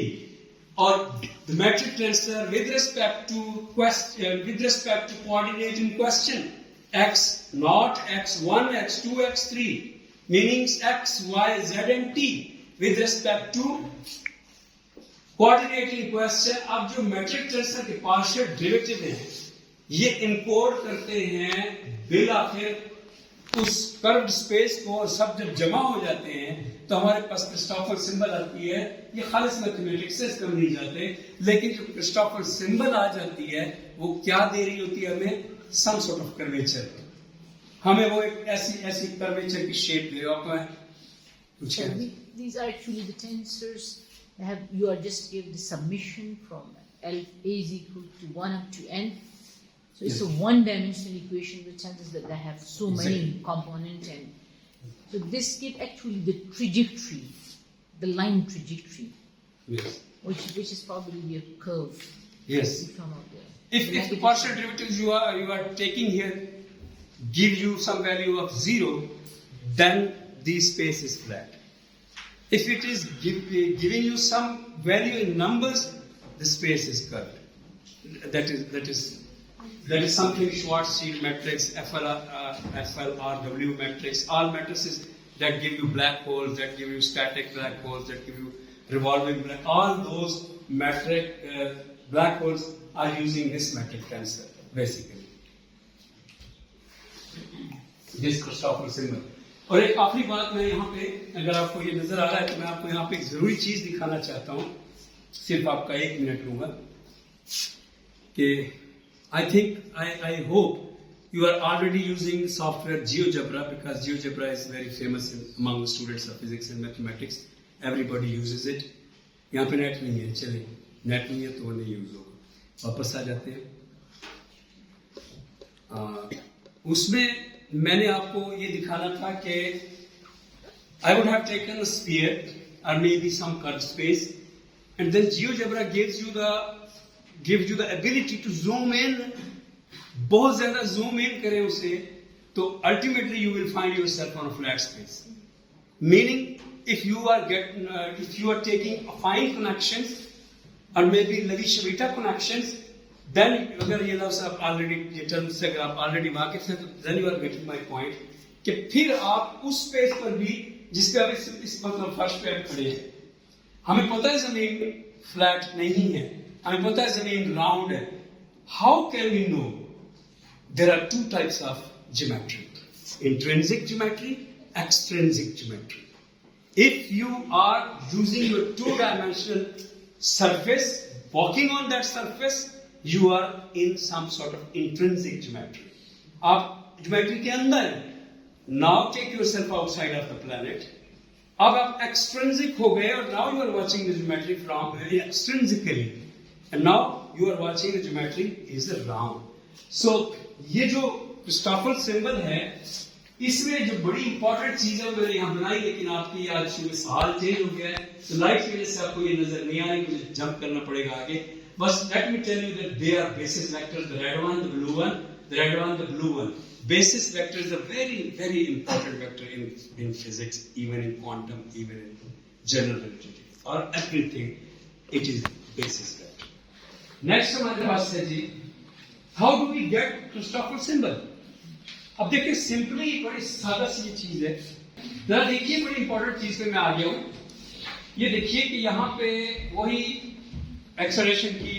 or the metric tensor with respect to coordinate in question, x naught, x1, x2, x3, meaning x, y, z and t with respect to coordinate in question. अब जो metric tensor के partial derivative हैं, ये encode करते हैं bill आखिर उस curved space को, और सब जब जमा हो जाते हैं तो हमारे पास क्रिस्टोफर सिंबल आती है. ये खालिस मैथमेटिक्स से इसका नहीं जाते, लेकिन जो क्रिस्टोफर सिंबल आ जाती है वो क्या दे रही होती है हमें? Some sort of curvature. हमें वो एक ऐसी कर्वेचर की शेप दे रहा है. These are actually the tensors. You are just give the summation from A is equal to 1 up to n. So it's a one-dimensional equation which tells us that they have so many components, and so this gives actually the trajectory, the line trajectory, Yes. which is probably a curve. Yes. From out there. If the partial derivatives you are taking here give you some value of 0, then the space is flat. If it is giving you some value in numbers, the space is curved. That is something Schwarzschild matrix, FLRW matrix, all matrices that give you black holes, that give you static black holes, that give you revolving black, all those metric black holes are using this metric tensor, basically. This Christoffel symbol. और एक आखिरी बात मैं यहाँ पे, अगर आपको ये नजर आ रहा है तो मैं आपको यहाँ पे एक जरूरी चीज दिखाना चाहता हूँ. सिर्फ आपका 1 मिनट लूंगा कि I hope you are already using software GeoGebra, because GeoGebra is very famous among the students of physics and mathematics. Everybody uses it. यहाँ पे नेट नहीं है, चले नेट नहीं है तो वो नहीं यूज होगा. वापस आ जाते हैं. उसमें मैंने आपको ये दिखाना था कि I would have taken a sphere or maybe some curved space, and then GeoGebra gives you the ability to zoom in. बहुत ज्यादा zoom in करें उसे तो ultimately you will find yourself on a flat space. Meaning if you are taking affine connections or maybe Levi-Civita connections, then अगर ये लफ्ज़ आप already ये term से अगर आप already वाकिफ हैं तो then you are getting my point कि फिर आप उस स्पेस पर भी जिस पे आप इस मतलब फर्श पे खड़े हैं, हमें पता है जमीन फ्लैट नहीं है, हमें पता है जमीन राउंड है. How can we know? There are 2 types of geometry: intrinsic geometry, extrinsic geometry. If you are using your 2-dimensional surface, walking on that surface, you are in some sort of intrinsic geometry. आप geometry के अंदर हैं. Now take yourself outside of the planet. अब आप extrinsic हो गए और now you are watching the geometry from very extrinsically. And now you are watching the geometry is round. So ये जो क्रिस्टोफर सिंबल है, इसमें जो बड़ी इंपॉर्टेंट चीज है वो मैंने यहाँ बनाई, लेकिन आपकी आज चूंकि हाल चेंज हो गया है तो लाइट की वजह से आपको ये नजर नहीं आ रही, मुझे जंप करना पड़ेगा आगे. बस let me tell you that they are basis vectors, the red one, the blue one, the red one, the blue one. Basis vector is a very, very important vector in physics, even in quantum, even in general relativity, or everything. It is basis vector. Next हमारे पास है जी, how do we get Christoffel symbol? अब देखिए simply बड़ी सादा सी ये चीज है. जरा देखिए बड़ी इंपॉर्टेंट चीज पे मैं आ गया हूँ. ये देखिए कि यहाँ पे वही एक्सेलरेशन की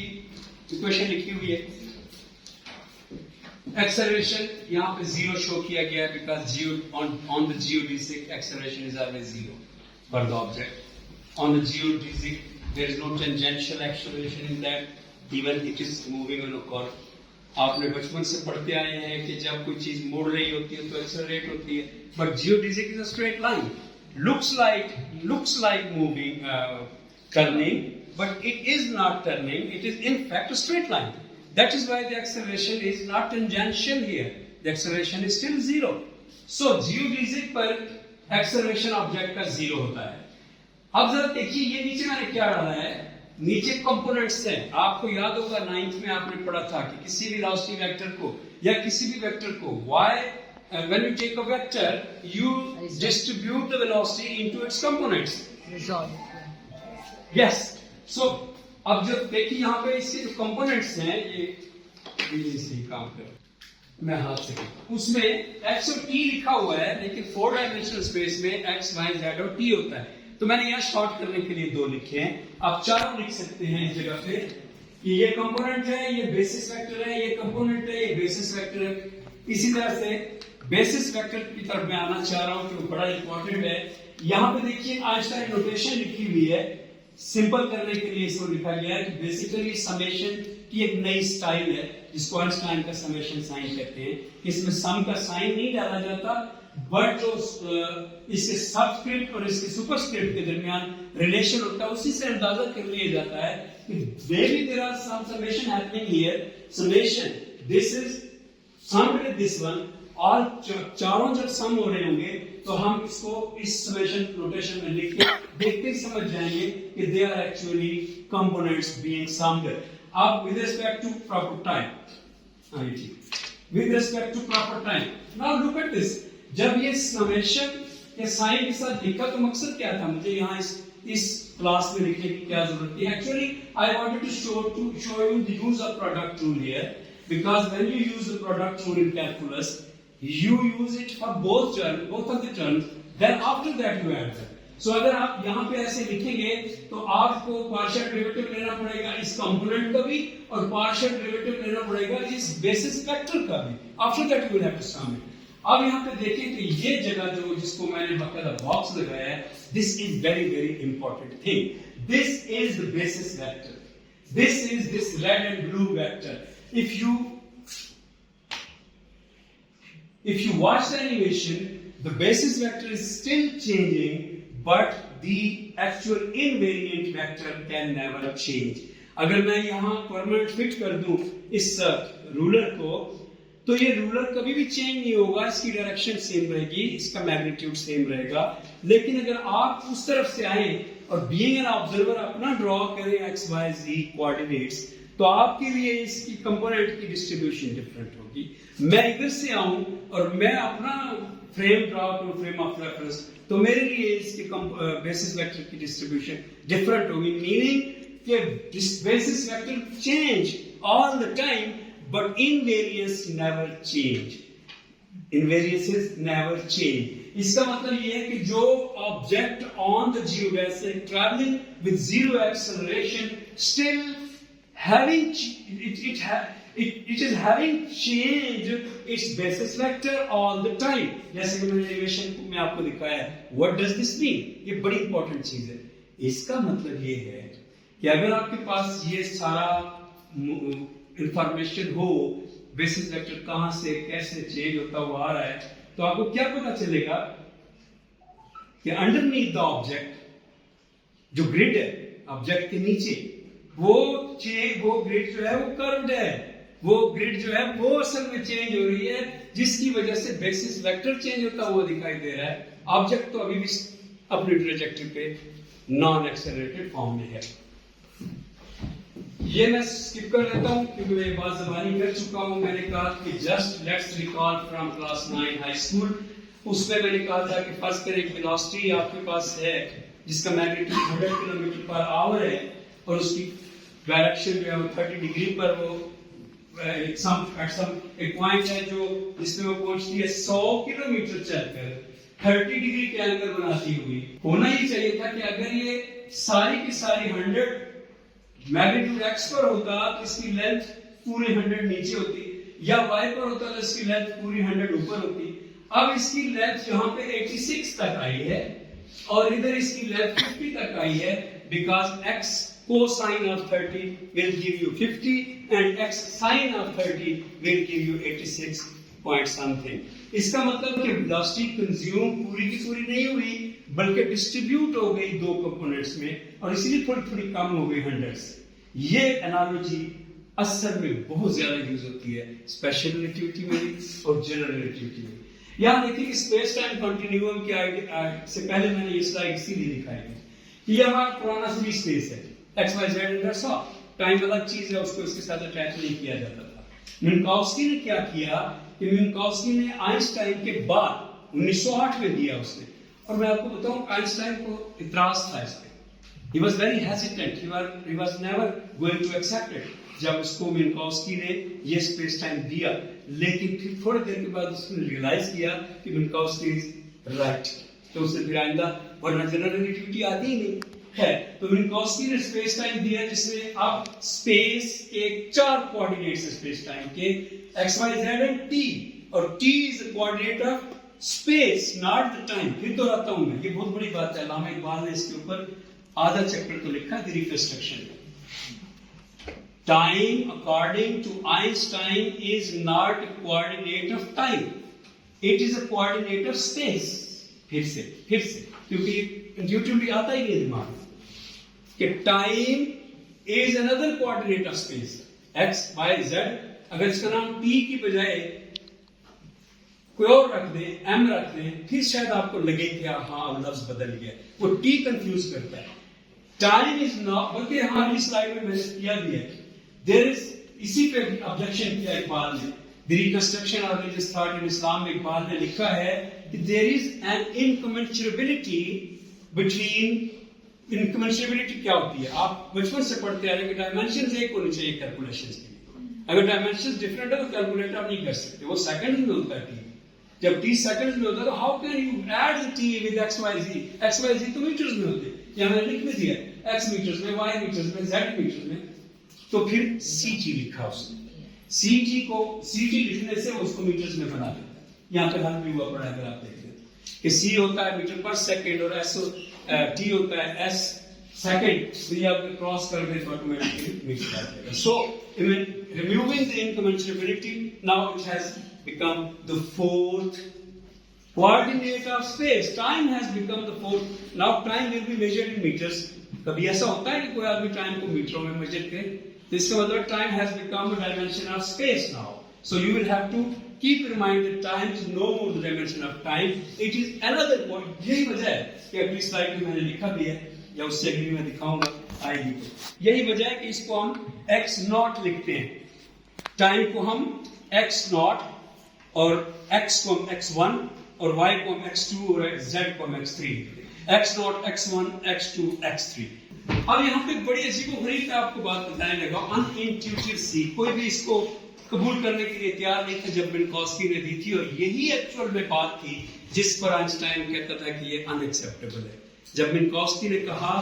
इक्वेशन लिखी हुई है. एक्सेलरेशन यहाँ पे 0 शो किया गया है because on the geodesic acceleration is always 0 for the object. On the geodesic there is no tangential acceleration in that, even it is moving on a curve. आपने बचपन से पढ़ते आए हैं कि जब कोई चीज मुड़ रही होती है तो एक्सेलरेट होती है. But geodesic is a straight line, looks like moving, turning, but it is not turning. It is in fact a straight line. That is why the acceleration is not tangential here. The acceleration is still 0. So geodesic पर acceleration object का 0 होता है. अब जरा देखिए ये नीचे मैंने क्या डाला है. नीचे कंपोनेंट्स हैं. आपको याद होगा 9th में आपने पढ़ा था कि किसी भी वेलोसिटी वेक्टर को या किसी भी वेक्टर को when you take a vector you distribute the velocity into its components. resolve it. Yes so अब जब देखिए यहाँ पे इसके जो कंपोनेंट्स हैं ये सही काम कर मैं हाथ से उसमें x और t लिखा हुआ है लेकिन 4 डायमेंशनल स्पेस में x, y, z और t होता है तो मैंने यहाँ शॉर्ट करने के लिए 2 लिखे हैं आप चारों लिख सकते हैं इस जगह पे कि ये कंपोनेंट है, ये बेसिस वेक्टर है, ये कंपोनेंट है, ये बेसिस वेक्टर है। इसी तरह से बेसिस वेक्टर की तरफ मैं आना चाह रहा हूँ कि बड़ा इंपॉर्टेंट है। यहाँ पे देखिए आइंस्टाइन नोटेशन लिखी हुई है, सिंपल करने के लिए इसको लिखा गया है कि बेसिकली समेशन की एक नई स्टाइल है जिसको आइंस्टाइन का समेशन साइन कहते हैं। इसमें सम का साइन नहीं डाला जाता बट जो इसके सबस्क्रिप्ट और इसके सुपरस्क्रिप्ट के दरमियान रिलेशन होता है उसी से अंदाजा कर लिया जाता है कि maybe there are some summation happening here, summation this is summed with this one और चारों जब सम हो रहे होंगे तो हम इसको इस समेशन नोटेशन में लिख के देखते ही समझ जाएंगे कि they are actually components being summed. अब with respect to proper time, with respect to proper time, now look at this. जब ये समेशन के साइन के साथ लिखा तो मकसद क्या था, मुझे यहाँ इस क्लास में लिखने की क्या जरूरत थी? Actually, I wanted to show you the use of product rule here, because when you use the product rule in calculus, you use it for both of the terms. Then after that you add them. So अगर आप यहाँ पे ऐसे लिखेंगे तो आपको partial derivative लेना पड़ेगा इस कंपोनेंट का भी और पार्शियल डेरिवेटिव लेना पड़ेगा इस बेसिस वेक्टर का भी. After that you will have to sum it. अब यहाँ पे देखें कि ये जगह जो जिसको मैंने बाकायदा बॉक्स लगाया है, this is very very important thing. This is the basis vector. This is this red and blue vector. If you watch the animation, the basis vector is still changing, but the actual invariant vector can never change. अगर मैं यहाँ permanent fit कर दूं इस ruler को तो ये ruler कभी भी चेंज नहीं होगा, इसकी डायरेक्शन सेम रहेगी, इसका मैग्नीट्यूड सेम रहेगा। लेकिन अगर आप उस तरफ से आए और बीइंग एन ऑब्जर्वर अपना ड्रॉ करें एक्स वाई जी कोऑर्डिनेट्स तो आपके लिए इसकी कंपोनेंट की डिस्ट्रीब्यूशन डिफरेंट होगी। मैं इधर से आऊं और मैं अपना फ्रेम ड्रॉ करूं, फ्रेम ऑफ रेफरेंस, तो मेरे लिए इसके बेसिस वेक्टर की डिस्ट्रीब्यूशन डिफरेंट होगी, मीनिंग कि basis vector change all the time but invariance never change. Invariances never change. इसका मतलब ये है कि जो object on the geodesic traveling with zero acceleration still having it is having changed its basis vector all the time. जैसे कि मैंने animation में आपको दिखाया है. What does this mean? ये बड़ी इंपॉर्टेंट चीज है. इसका मतलब ये है कि अगर आपके पास ये सारा इंफॉर्मेशन हो बेसिस वेक्टर कहां से कैसे चेंज होता हुआ आ रहा है तो आपको क्या पता चलेगा कि अंडरनीथ द ऑब्जेक्ट जो ग्रिड है ऑब्जेक्ट के नीचे वो ग्रिड जो है वो कर्व्ड है, वो ग्रिड जो है वो असल में चेंज हो रही है जिसकी वजह से बेसिस वेक्टर चेंज होता हुआ दिखाई दे रहा है। ऑब्जेक्ट तो अभी भी अपनी ट्रेजेक्टरी पे नॉन एक्सेलरेटेड फॉर्म में है। ये मैं स्किप कर लेता हूं क्योंकि मैं बात ज़बानी कर चुका हूं। मैंने कहा कि just let's recall from class 9 high school, उसमें मैंने कहा था कि फर्स्ट करें एक वेलोसिटी आपके पास है जिसका मैग्नीट्यूड 100 किलोमीटर पर आवर है और उसकी डायरेक्शन जो है वो 30 डिग्री पर वो एक पॉइंट है जो जिसमें वो पहुंचती है 100 किलोमीटर चलकर 30 डिग्री के एंगल बनाती हुई। होना ही चाहिए था कि अगर ये सारी की सारी 100 मैग्नीट्यूड x पर होता तो इसकी लेंथ पूरी 100 नीचे होती, या y पर होता तो इसकी लेंथ पूरी 100 ऊपर होती। अब इसकी लेंथ यहाँ पे 86 तक आई है और इधर इसकी लेंथ 50 तक आई है because x cosine of 30 will give you 50 and x sine of 30 will give you 86 point something. इसका मतलब कि वेलोसिटी कंज्यूम पूरी की पूरी नहीं हुई बल्कि डिस्ट्रीब्यूट हो गई दो कंपोनेंट्स में और इसीलिए थोड़ी थोड़ी कम हो गई हंड्रेड्स। ये एनालॉजी असल में बहुत ज्यादा यूज होती है स्पेशल रिलेटिविटी में और जनरल रिलेटिविटी में। यहाँ देखिए स्पेस टाइम कंटिन्यूअम के से पहले मैंने ये स्लाइड इसीलिए दिखाई है कि ये हमारा पुराना फ्री स्पेस है X Y Z and so time अलग चीज है, उसको इसके साथ अटैच नहीं किया जाता था। मिन्काउस्की ने क्या किया कि मिन्काउस्की ने आइंस्टाइन के बाद 1908 में दिया उसने और मैं आपको बताऊं आइंस्टाइन को इतराज था इस पे. He was very hesitant. He was never going to accept it. जब उसको मिन्कोव्स्की ने ये स्पेस टाइम दिया, लेकिन फिर थोड़ी देर के बाद उसने रियलाइज किया कि मिन्कोव्स्की इज राइट. तो उसने फिर आइंदा वरना जनरल रिलेटिविटी आती ही नहीं है. तो मिन्कोव्स्की ने स्पेस टाइम दिया जिसमें अब स्पेस के 4 कोऑर्डिनेट्स स्पेस टाइम के x y z and t, और t is the coordinate of space not the time. फिर दोहराता हूं मैं, ये बहुत बड़ी बात है. अल्लामा इकबाल ने इसके ऊपर आधा चैप्टर तो लिखा the reconstruction. Time according to Einstein is not a coordinate of time, it is a coordinate of space. फिर से क्योंकि इंट्यूटिवली आता ही नहीं दिमाग में कि time is another coordinate of space. x y z, अगर इसका नाम t की बजाय कोई और रख दे, m रख दे, फिर शायद आपको लगे कि हाँ अब लफ्ज बदल गया. वो t कंफ्यूज करता है. टाइम इज नॉट, बल्कि हमारी स्लाइड में मैंने किया भी है. देयर इज, इसी पे ऑब्जेक्शन किया इकबाल ने. The reconstruction of religious thought in Islam में इकबाल ने लिखा है कि there is an incommensurability between. Incommensurability क्या होती है? आप बचपन से पढ़ते आ रहे हैं कि डायमेंशंस एक होने चाहिए कैलकुलेशंस के लिए. अगर डायमेंशंस डिफरेंट है तो कैलकुलेट आप नहीं कर सकते. वो सेकंड में होता है. जब t सेकंड्स में होता है तो how can you add the t with xyz तो मीटर्स में होते हैं. या मैंने लिख भी दिया x मीटर्स में, y मीटर्स में, z मीटर्स में. तो फिर ct लिखा उसने. ct को ct लिखने से उसको मीटर्स में बना देता है. यहाँ पे हल भी हुआ पड़ा अगर आप देखते हैं कि c होता है मीटर पर सेकंड और t होता है s सेकंड. तो ये आप क्रॉस कर दे तो ऑटोमेटिकली मीटर आ जाएगा. सो removing the incommensurability, now it has become the 4th coordinate of space. Time has become the 4th. Now time will be measured in meters. कभी ऐसा होता है कि कोई आदमी टाइम को मीटरों में मेजर करे, तो इसका मतलब time has become a dimension of space now. So you will have to keep in mind that time is no more the dimension of time. It is another point. यही वजह है कि अगली स्लाइड में मैंने लिखा भी है, या उससे अगली में दिखाऊंगा आएगी. तो यही वजह है कि इसको हम x नॉट लिखते हैं. टाइम को हम x नॉट और x को हम x1 और y को हम x2 और z को हम x3. x not x1 x2 x3. अब यहाँ पे बड़ी अजीबोगरीब आपको बात बताने लगा. अनइंट्यूटिव सी, कोई भी इसको कबूल करने के लिए तैयार नहीं था जब मिन्कोव्स्की ने दी थी, और यही एक्चुअल में बात थी जिस पर आइंस्टाइन कहता था कि ये अनएक्सेप्टेबल है. जब मिन्कोव्स्की ने कहा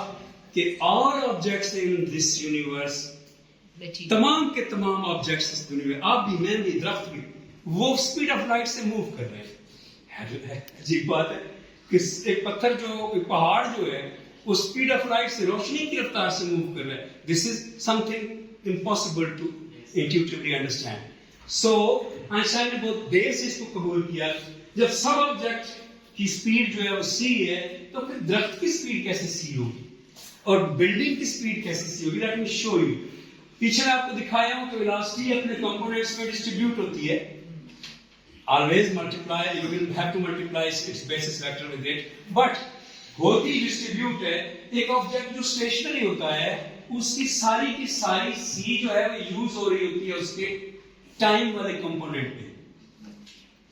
कि all objects in this universe, तमाम के तमाम ऑब्जेक्ट्स इस दुनिया में, आप भी, मैं भी, दरख्त भी, वो स्पीड ऑफ लाइट से मूव कर रहे हैं. अजीब बात है कि एक पत्थर जो, एक पहाड़ जो है, वो स्पीड ऑफ लाइट से, रोशनी की रफ्तार से मूव कर रहा है. This is something impossible to intuitively understand. So Einstein ने बहुत देर से इसको कबूल किया. जब सब ऑब्जेक्ट की स्पीड जो है वो c है, तो फिर दरख्त की स्पीड कैसे c होगी और बिल्डिंग की स्पीड कैसे c होगी? Let me show you. पीछे मैं आपको दिखाया हूं कि वेलोसिटी अपने कंपोनेंट्स में डिस्ट्रीब्यूट होती है. Always multiply, you will have to multiply its basis vector with it. But होती डिस्ट्रीब्यूट है. एक ऑब्जेक्ट जो स्टेशनरी होता है, उसकी सारी की सारी c जो है वो यूज हो रही होती है उसके टाइम वाले कंपोनेंट में.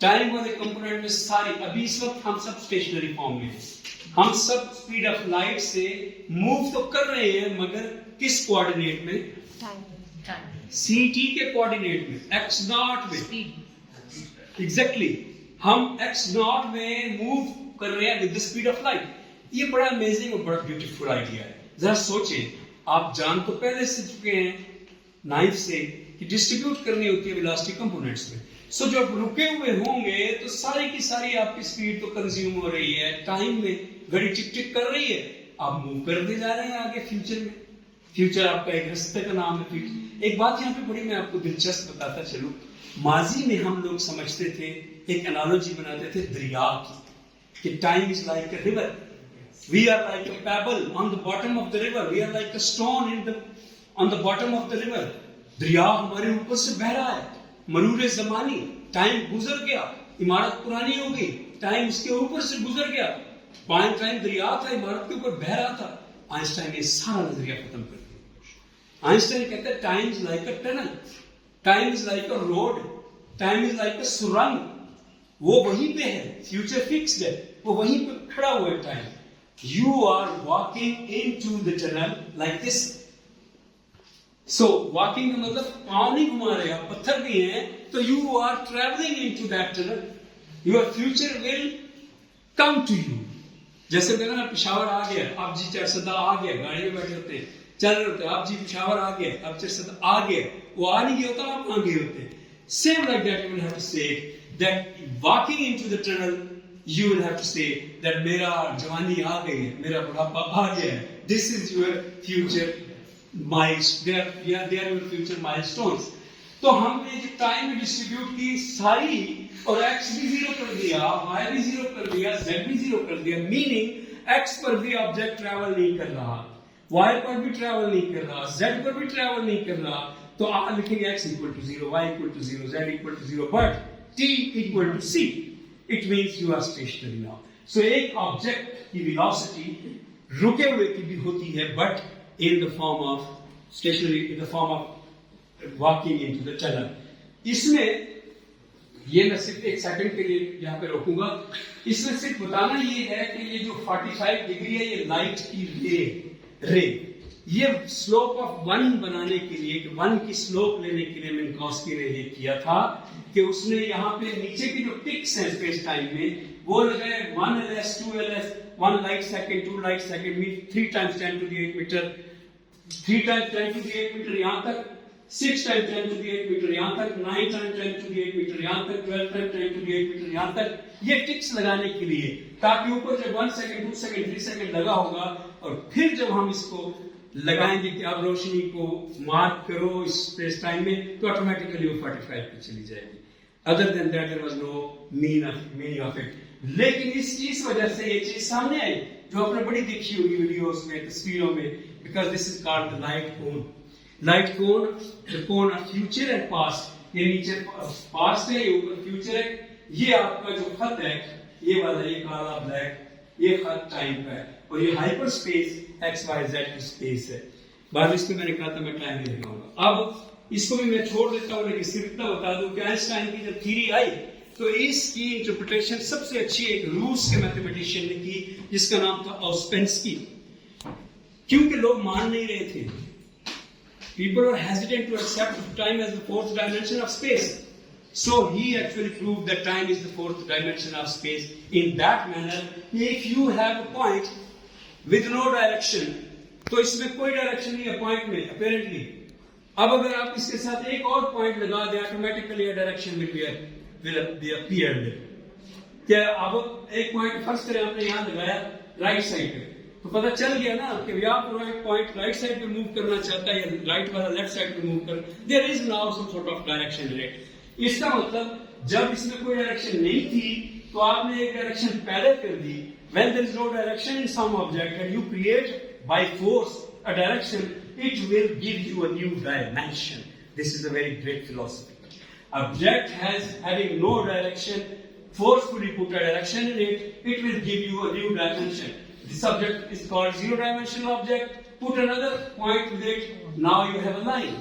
टाइम वाले कंपोनेंट में सारी. अभी इस वक्त हम सब स्टेशनरी फॉर्म में हैं. हम सब स्पीड ऑफ लाइट से मूव तो कर रहे हैं, मगर किस कोऑर्डिनेट में? ct के कोऑर्डिनेट में, x नॉट में. एग्जैक्टली हम x नॉट में मूव कर रहे हैं with the speed of light. ये बड़ा अमेजिंग और बड़ा ब्यूटीफुल आइडिया है. जरा सोचें, आप जान तो पहले से चुके हैं 9th से कि डिस्ट्रीब्यूट करनी होती है वेलोसिटी कंपोनेंट्स में. सो जब रुके हुए होंगे तो सारी की सारी आपकी स्पीड तो कंज्यूम हो रही है. टाइम में घड़ी टिक टिक कर रही है, आप मूव करते जा रहे हैं आगे फ्यूचर में. फ्यूचर आपका एक रास्ते का नाम है. फ्यूचर. एक बात यहाँ पे बड़ी मैं आपको दिलचस्प बताता चलूं. माजी में हम लोग समझते थे, एक एनालॉजी बनाते थे दरिया की, कि time is like a river. We are like a pebble on the bottom of the river. We are like a stone in the on the bottom of the river. दरिया हमारे ऊपर से बह रहा है. मरूर जमानी, टाइम गुजर गया, इमारत पुरानी हो गई, टाइम इसके ऊपर से गुजर गया. पाइन टाइम दरिया था, इमारत के ऊपर बह रहा था. आइंस्टाइन ने सारा नजरिया खत्म कर दिया. आइंस्टाइन कहते हैं time is like a tunnel, time is like a road, time is like अ सुरंग. वो वहीं पे है, फ्यूचर फिक्स्ड है, वो वहीं पे खड़ा हुआ है time. You are walking into the tunnel like this. So walking का मतलब पाँव नहीं घुमा रहे, आप पत्थर भी हैं, तो you are traveling into that tunnel. Your future will come to you. जैसे कहना ना पिशावर आ गया, आप जी चरसदा आ गया, गाड़ी में बैठे होते, चल रहे होते, आप जी पिशावर आ गया, आप चरसदा आ गया, वो आ नहीं गया होता, आप आ गए होते. Same like that you will have to say that walking into the tunnel, you will have to say that मेरा जवानी आ गई है, मेरा बुढ़ापा आ गया है. This is your future milestones. They are your future milestones. तो हमने जो टाइम में डिस्ट्रीब्यूट की सारी, और x भी 0 कर दिया, y भी 0 कर दिया, z भी 0 कर दिया, मीनिंग x पर भी ऑब्जेक्ट ट्रैवल नहीं कर रहा, y पर भी ट्रैवल नहीं कर रहा, z पर भी ट्रैवल नहीं कर रहा. तो आप लिखेंगे x equal to 0, y equal to 0, z equal to 0, but t equal to c. It means you are stationary now. So एक ऑब्जेक्ट की वेलोसिटी रुके हुए की भी होती है, but in the form of stationary, in the form of walking into the tunnel. इसमें ये मैं सिर्फ एक सेकंड के लिए यहाँ पे रोकूंगा. इसमें सिर्फ बताना ये है कि ये जो 45 डिग्री है, ये लाइट की रे ये स्लोप ऑफ 1 बनाने के लिए, 1 की स्लोप लेने के लिए मिन्कॉस्की ने ये किया था कि उसने यहाँ पे नीचे की जो टिक्स हैं स्पेस टाइम में, वो लगाए 1 ls, 2 ls, 1 light second, 2 light second, mean 3 times 10 to the 8 meter, 3 times 10 to the 8 meter यहाँ तक, 6 times 10 to the 8 meter यहाँ तक, 9 times 10 to the 8 meter यहाँ तक, 12 times 10 to the 8 meter यहाँ तक. ये टिक्स लगाने के लिए, ताकि ऊपर जब 1 सेकंड, 2 सेकंड, 3 सेकंड लगा होगा, और फिर जब हम इसको लगाएंगे कि आप रोशनी को मार्क करो इस स्पेस टाइम में, तो ऑटोमेटिकली वो 45 पे चली जाएगी. Other than that there was no meaning of it. लेकिन इस वजह से ये चीज सामने आई जो आपने बड़ी देखी होगी वीडियोस में, तस्वीरों में, because this is called the light cone. Light cone, the cone of future and past. ये नीचे पास्ट है, ये ऊपर फ्यूचर है. ये आपका जो खत है, ये वाला, ये काला ब्लैक, ये खत टाइम का है, और ये hyper space X Y Z की स्पेस है. बाद इसको मैंने कहा था मैं टाइम नहीं लगाऊंगा. अब इसको भी मैं छोड़ देता हूँ, लेकिन सिर्फ इतना बता दूं कि आइंस्टाइन की जब थ्योरी आई, तो इसकी इंटरप्रिटेशन सबसे अच्छी एक रूस के मैथमेटिशियन ने की, जिसका नाम था ऑस्पेंस्की. क्योंकि लोग मान नहीं रहे थे. People were hesitant to accept time as the fourth dimension of space. So he actually proved that time is the fourth dimension of space in that manner. If you have a point with no direction, तो इसमें कोई direction नहीं है point में apparently. अब अगर आप इसके साथ एक और पॉइंट लगा दें, automatically direction will be appeared. क्या अब एक पॉइंट फर्स्ट करें आपने यहाँ लगाया राइट साइड पे, तो पता चल गया ना कि आप एक पॉइंट राइट साइड पे मूव करना चाहता है या राइट वाला लेफ्ट साइड पे मूव कर. There is now some sort of direction in it. इसका मतलब जब इसमें कोई डायरेक्शन नहीं थी, तो आपने एक डायरेक्शन पैदा कर दी. When there is no direction in some object and you create by force a direction, it will give you a new dimension. This is a very great philosophy. Object having no direction, forcefully put a direction in it, it will give you a new dimension. This object is called zero-dimensional object. Put another point with it, now you have a line.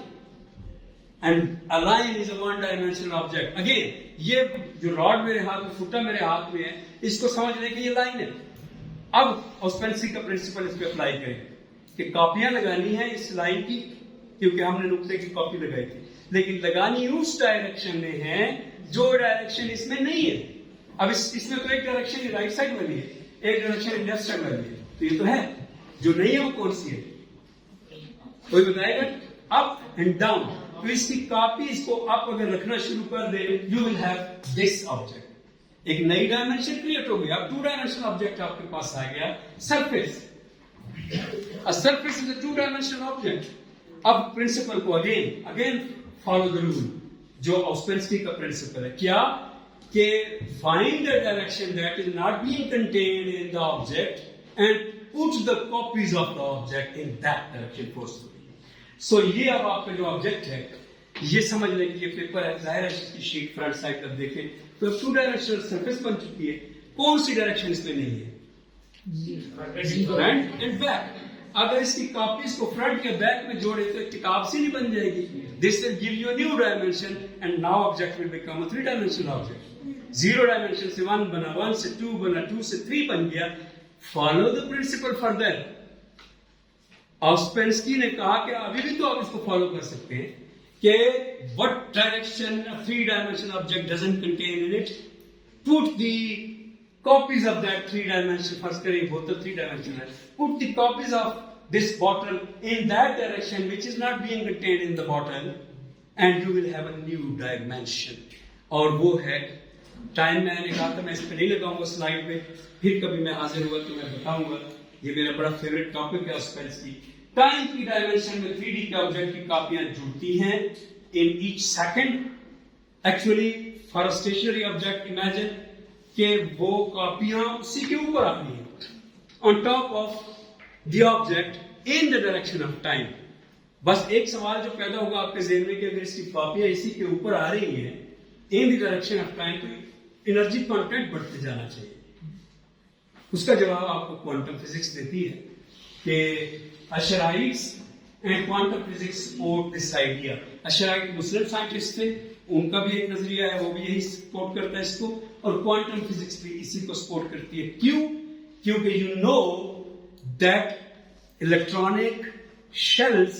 And a line is a one-dimensional object. Again, ये जो rod मेरे हाथ में, फुटा मेरे हाथ में है, इसको समझ लें कि ये लाइन है. अब ऑस्पेंसी का प्रिंसिपल इस पे अप्लाई करें कि कॉपियां लगानी है इस लाइन की, क्योंकि हमने नुक्ते की कॉपी लगाई थी, लेकिन लगानी उस डायरेक्शन में है जो डायरेक्शन इसमें नहीं है. अब इसमें तो एक डायरेक्शन राइट साइड वाली है, एक डायरेक्शन लेफ्ट साइड वाली है, तो ये तो है. जो नहीं है वो कौन सी है, कोई बताएगा? Up and down. तो इसकी कॉपी इसको अप अगर रखना शुरू कर दे, you will have this object. एक नई डायमेंशन क्रिएट हो गई. अब 2 डायमेंशनल ऑब्जेक्ट आपके पास आ गया, surface. A surface is a 2 dimensional object. अब प्रिंसिपल को अगेन फॉलो द रूल जो ऑस्पेंस्की का प्रिंसिपल है. क्या कि find the direction that is not being contained in the object and put the copies of the object in that direction forcefully. So ये अब आपका जो ऑब्जेक्ट है, ये समझ लें कि ये पेपर है, जाहिर है इसकी शीट फ्रंट साइड तक देखें तो 2 डायरेक्शनल सरफेस बन चुकी है. कौन सी डायरेक्शन इसमें नहीं है? Front end back. अगर इसकी कॉपीज को फ्रंट या बैक में जोड़े तो किताब से नहीं बन जाएगी. This will give you a new dimension and now object will become a 3 dimensional object. 0 dimension से 1 बना, 1 से 2 बना, 2 से 3 बन गया. Follow the principle further. Ouspensky ने कहा कि अभी भी तो आप इसको फॉलो कर सकते हैं कि what direction a 3-dimensional object doesn't contain in it, put the copies of that 3-dimensional, first करें बोतल 3-dimensional, put the copies of this bottle in that direction which is not being contained in the bottle and you will have a new dimension. और वो है time. मैंने कहा था मैं इस पर नहीं लगाऊंगा स्लाइड पे, फिर कभी मैं हाजिर हुआ तो मैं बताऊंगा. ये मेरा बड़ा फेवरेट टॉपिक है ऑस्पेंस्की. टाइम की डायमेंशन में 3D के ऑब्जेक्ट की कॉपियां जुड़ती हैं in each second. Actually for a stationary object imagine कि वो कॉपियां उसी के ऊपर आ रही हैं on top of the object in the direction of time. बस एक सवाल जो पैदा होगा आपके ज़हन में कि अगर इसकी कॉपियां इसी के ऊपर आ रही हैं इन द डायरेक्शन ऑफ टाइम तो एनर्जी कंटेंट बढ़ते जाना चाहिए. उसका जवाब आपको क्वांटम फिजिक्स देती है कि Asharites and quantum physics support this idea. Asharite Muslim scientist थे, उनका भी एक नजरिया है, वो भी यही सपोर्ट करता है इसको, और क्वांटम फिजिक्स भी इसी को सपोर्ट करती है. क्यों? क्योंकि you know that electronic shells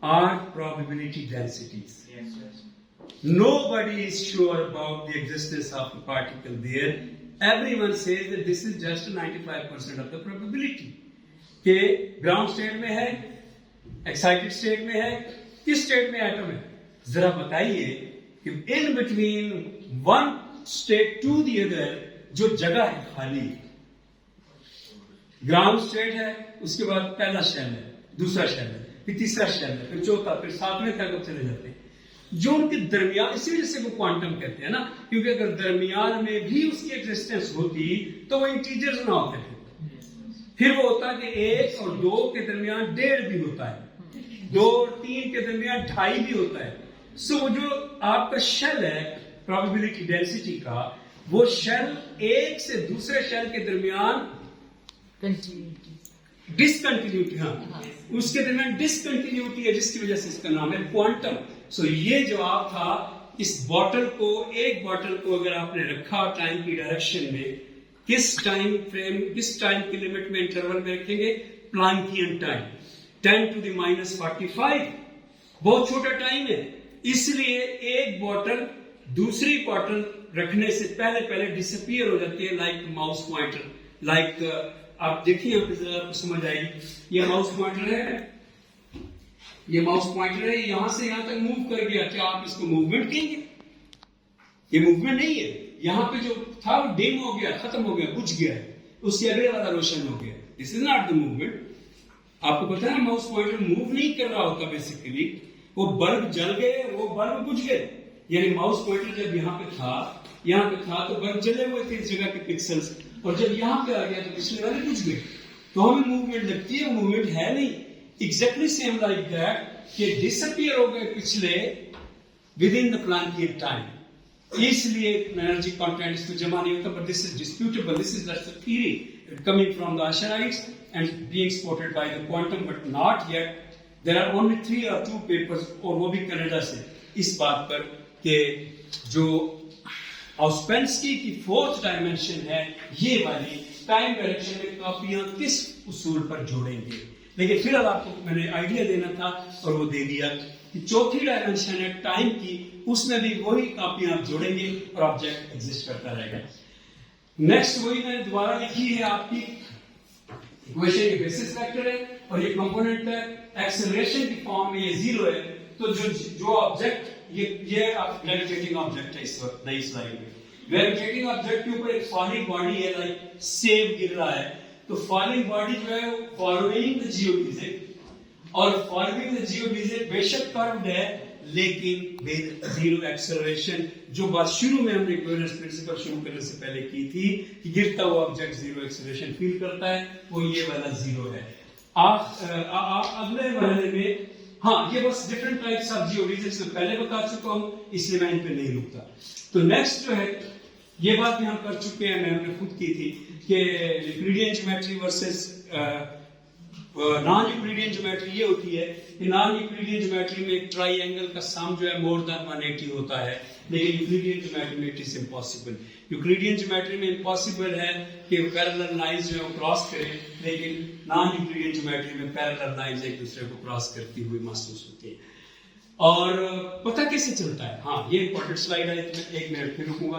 are probability densities. Nobody is sure about the existence of a particle there. Everyone says that this is just 95% of the probability. कि ग्राउंड स्टेट में है, एक्साइटेड स्टेट में है, किस state में atom है? जरा बताइए कि in between one state to the other जो जगह है खाली, ग्राउंड स्टेट है, उसके बाद पहला शेल है, दूसरा शेल है, फिर तीसरा शेल है, फिर चौथा, फिर सातवें तक चले जाते हैं. जो उनके दरमियान, इसी वजह से वो क्वांटम कहते हैं ना, क्योंकि अगर दरमियान में भी उसकी एग्जिस्टेंस होती तो वो इंटीजर्स ना होते थे. फिर वो होता है कि 1 और 2 के दरमियान 1.5 भी होता है, 2 और 3 के दरमियान 2.5 भी होता है. सो जो आपका शेल है प्रोबेबिलिटी डेंसिटी का, वो शेल एक से दूसरे शेल के दरमियान डिसकंटिन्यूटी, हाँ, उसके दरमियान डिसकंटिन्यूटी है, जिसकी वजह से इसका नाम है क्वांटम. सो ये जवाब था. इस बॉटल को, एक बॉटल को अगर आपने रखा टाइम की डायरेक्शन में, किस टाइम फ्रेम, किस टाइम की लिमिट में, इंटरवल में रखेंगे? प्लांकियन टाइम, 10⁻⁻45. बहुत छोटा टाइम है, इसलिए एक बॉटल दूसरी बॉटल रखने से पहले पहले डिसअपियर हो जाती है, लाइक माउस पॉइंटर. लाइक आप देखिए, यहाँ पे जरा आपको समझ आएगी. ये माउस पॉइंटर है, ये माउस पॉइंटर है, यहां से यहां तक मूव कर गया. क्या आप इसको मूवमेंट कहेंगे? ये मूवमेंट नहीं है. यहां पे जो था वो डिम हो गया, खत्म हो गया, बुझ गया है, उससे अगले वाला रोशन हो गया. This is not the movement. आपको पता है माउस पॉइंटर मूव नहीं कर रहा होता बेसिकली. वो बल्ब जल गए, वो बल्ब बुझ गए. यानी माउस पॉइंटर जब यहाँ पे था तो बल्ब जले हुए थे इस जगह के पिक्सल्स, और जब यहाँ पे आ गया तो पिछले वाले बुझ गए. तो हमें मूवमेंट लगती है, मूवमेंट है नहीं. एग्जैक्टली सेम लाइक दैट कि डिसअपियर हो गए पिछले within the Planckian time. इसलिए एनर्जी कंटेंट इसको जमा नहीं होता. But this is disputable. This is that's the theory coming from the Asharites and being supported by the quantum, but not yet. There are only 3 or 2 papers, और वो भी Canada से, इस बात पर कि जो ऑस्पेंस्की की 4th डायमेंशन है, ये वाली टाइम डायरेक्शन में कॉपियां किस उसूल पर जोड़ेंगे. लेकिन फिलहाल आपको मैंने आइडिया देना था और वो दे दिया कि 4थी डायमेंशन है टाइम की, उसमें भी वही कॉपियां आप जोड़ेंगे और ऑब्जेक्ट एग्जिस्ट करता रहेगा. नेक्स्ट वही मैंने दोबारा लिखी है आपकी इक्वेशन. ये बेसिस वेक्टर है और ये कंपोनेंट है. एक्सेलरेशन की फॉर्म में ये 0 है. तो जो ऑब्जेक्ट, ये आप ग्रेविटेटिंग ऑब्जेक्ट है इस वक्त नई स्लाइड में. ग्रेविटेटिंग ऑब्जेक्ट के ऊपर एक फॉलिंग बॉडी है, लाइक सेब गिर रहा है. तो फॉलिंग बॉडी जो है फॉलोइंग द जियोडिजिट, और फॉलोइंग द जियोडिजिट बेशक कर्व्ड है लेकिन विद 0 एक्सेलरेशन. जो बात शुरू में हमने कोहेरेंस प्रिंसिपल शुरू करने से पहले की थी कि गिरता हुआ ऑब्जेक्ट 0 एक्सेलरेशन फील करता है, वो ये वाला 0 है. आप अगले वाले में, हाँ, ये बस डिफरेंट टाइप्स ऑफ जियोडिजिट्स में पहले बता चुका हूं, इसलिए मैं इन पे नहीं रुकता. तो नेक्स्ट जो है, ये बात भी हम कर चुके हैं, मैंने खुद की थी कि Euclidean geometry versus non Euclidean geometry. ये होती है कि नॉन यूक्लिडियन ज्योमेट्री में एक ट्राइंगल का सम जो है मोर देन 180 होता है, लेकिन यूक्लिडियन ज्योमेट्री में it is impossible. Euclidean geometry में इम्पॉसिबल है कि पैरेलल लाइंस जो है वो क्रॉस करें, लेकिन नॉन यूक्लिडियन ज्योमेट्री में पैरेलल लाइंस एक दूसरे को क्रॉस करती हुई महसूस होती है। और पता कैसे चलता है, हाँ ये इंपॉर्टेंट स्लाइड है, तो मैं 1 मिनट फिर रुकूंगा।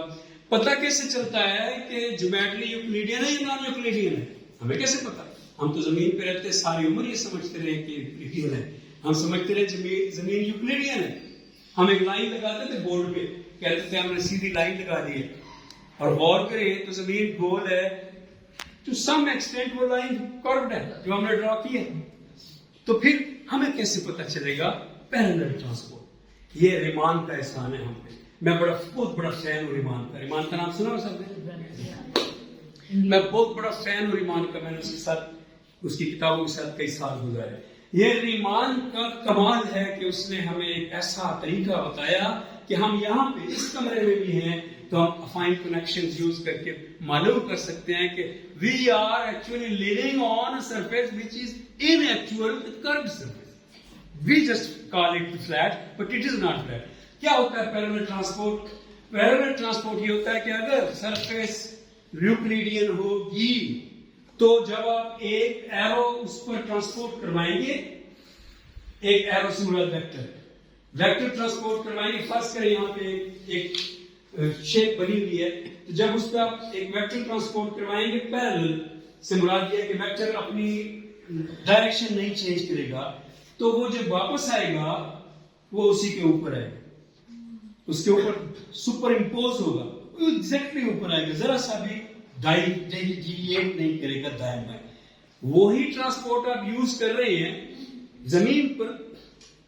पता कैसे चलता है कि ज्योमेट्री यूक्लिडियन है या नॉन यूक्लिडियन है? हमें कैसे पता? हम तो जमीन पे रहते सारी उम्र ये समझते रहे कि यूक्लिडियन है, हम समझते रहे जमीन यूक्लिडियन है। हम एक लाइन लगाते थे बोर्ड पे, कहते थे हमने सीधी लाइन लगा दी है, और गौर करें तो जमीन गोल है, टू सम एक्सटेंट वो लाइन कर्व्ड है जो हमने ड्रॉ की है। तो फिर हमें कैसे पता चलेगा पैरेलल ट्रांसपोर्ट? ये रिमान का एहसान है हम पे। मैं बहुत बड़ा फैन हूँ रिमान का। रिमान का नाम सुना हो सबने? मैं बहुत बड़ा फैन हूँ रिमान का। मैंने उसके साथ, उसकी किताबों के साथ कई साल गुजारे। ये रिमान का कमाल है कि उसने हमें एक ऐसा तरीका बताया कि हम यहाँ पे इस कमरे में भी हैं तो हम अफाइन कनेक्शंस यूज करके मालूम कर सकते हैं कि we are actually living on a surface which is in actual curved surface. We just call it flat, but it is not flat. क्या होता है पैरेलल ट्रांसपोर्ट? पैरेलल ट्रांसपोर्ट ये होता है कि अगर सरफेस यूक्लिडियन होगी तो जब आप एक एरो उस पर ट्रांसपोर्ट करवाएंगे, एक एरो से मुराद वेक्टर ट्रांसपोर्ट करवाएंगे। फर्स्ट करें यहाँ पे एक शेप बनी हुई है, तो जब उस पर एक वेक्टर ट्रांसपोर्ट करवाएंगे पैरेलल से मुराद ये है कि वेक्टर अपनी डायरेक्शन नहीं चेंज करेगा, तो वो जब वापस आएगा वो उसी के ऊपर आएगा, उसके ऊपर सुपर इम्पोज होगा, एग्जैक्टली ऊपर आएगा, जरा सा भी डिविएट नहीं करेगा दाएं बाएं। वही ट्रांसपोर्ट आप यूज कर रहे हैं जमीन पर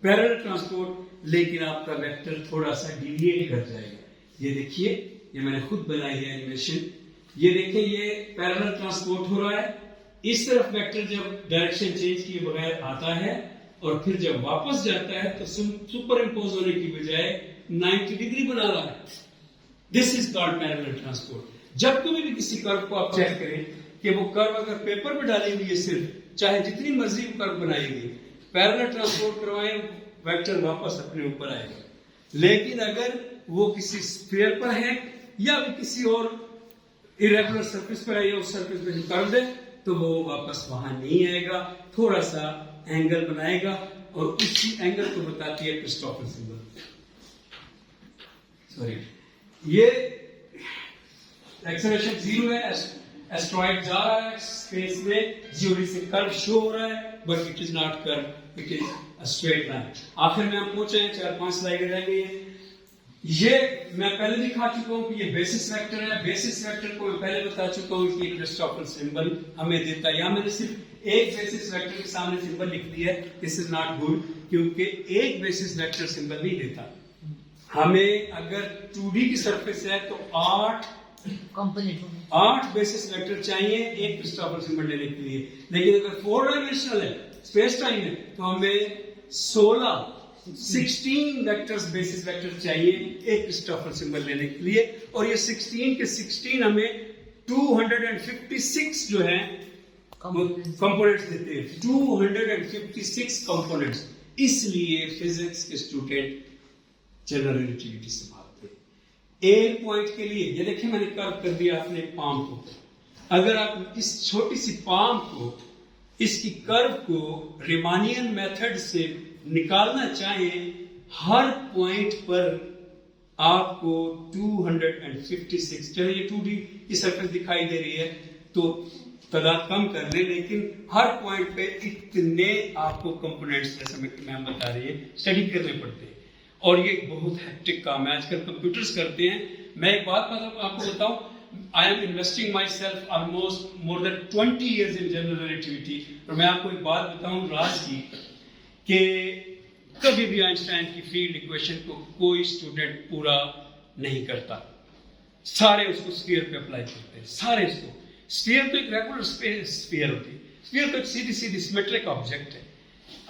पैरेलल ट्रांसपोर्ट, लेकिन आपका वेक्टर थोड़ा सा डिविएट कर जाएगा। ये देखिए, ये मैंने खुद बनाई है एनिमेशन। ये देखिए, ये पैरेलल ट्रांसपोर्ट हो रहा है। इस तरफ वेक्टर जब डायरेक्शन चेंज किए बगैर आता है और फिर जब वापस जाता है तो सुपर इम्पोज होने की बजाय 90 डिग्री बना रहा है। This is called parallel transport. जब कभी भी किसी कर्व को आप चेक करें कि वो कर्व अगर पेपर पे डाली हुई है, सिर्फ चाहे जितनी मर्जी कर्व बनाएगी, पैरेलल ट्रांसपोर्ट करवाएं, वेक्टर वापस अपने ऊपर आएगा। लेकिन अगर वो किसी स्फीयर पर है या भी किसी और इरेगुलर सरफेस पर है या उस सरफेस पे कर्व है, तो वो वापस वहां नहीं आएगा, थोड़ा सा एंगल बनाएगा, और उसी एंगल को बताती है क्रिस्टोफर सिंबल। सॉरी, ये एक्सेलरेशन 0 है, एस्ट्रॉइड जा रहा है स्पेस में, जियोडी से कर्व शो हो रहा है, but it is not curve, it is a straight line. आखिर में हम पहुंचे हैं, 4-5 स्लाइडें रह गई है। ये मैं पहले दिखा चुका हूं कि ये बेसिस वेक्टर है। बेसिस वेक्टर को मैं पहले बता चुका हूं कि क्रिस्टोफर सिंबल हमें देता है। या मैंने सिर्फ एक बेसिस वेक्टर के सामने सिंबल लिख दिया है, दिस इज नॉट गुड, क्योंकि एक बेसिस वेक्टर सिंबल नहीं देता हमें। अगर 2D की सरफेस है तो 8 बेसिस वेक्टर चाहिए एक क्रिस्टोफर सिंबल लेने के लिए। लेकिन अगर 4 डायमेंशनल है, स्पेस टाइम है, तो हमें 16 वेक्टर्स बेसिस वेक्टर चाहिए एक क्रिस्टोफर सिंबल लेने के लिए। और ये 16 के 16 हमें 256 जो है कंपोनेंट्स देते हैं, 256 कंपोनेंट्स। इसलिए फिजिक्स के स्टूडेंट जनरल रिलेटिविटी से भागते हैं। एक पॉइंट के लिए, ये देखिए मैंने कर्व कर दिया अपने पाम को। अगर आप इस छोटी सी पाम को, इसकी कर्व को रिमानियन मेथड से निकालना चाहें, हर पॉइंट पर आपको 256, चलिए 2D की सरफेस दिखाई दे रही है तो तादाद कम कर ले, लेकिन हर पॉइंट पे इतने आपको कंपोनेंट्स, जैसे मैं बता रही है, स्टडी करने पड़ते हैं। और ये बहुत हेक्टिक काम है, आजकल कंप्यूटर्स करते हैं। मैं एक बात आपको बताऊं, I am investing my self almost more than 20 years in general relativity. और मैं आपको एक बात बताऊं राज की, कि कभी भी आइंस्टाइन की फील्ड इक्वेशन को कोई स्टूडेंट पूरा नहीं करता। सारे उसको स्फीयर पे अप्लाई करते हैं, सारे उसको। स्फीयर तो एक रेगुलर स्फीयर होती है, स्फीयर तो एक सीधी सीधी सिमेट्रिक ऑब्जेक्ट है।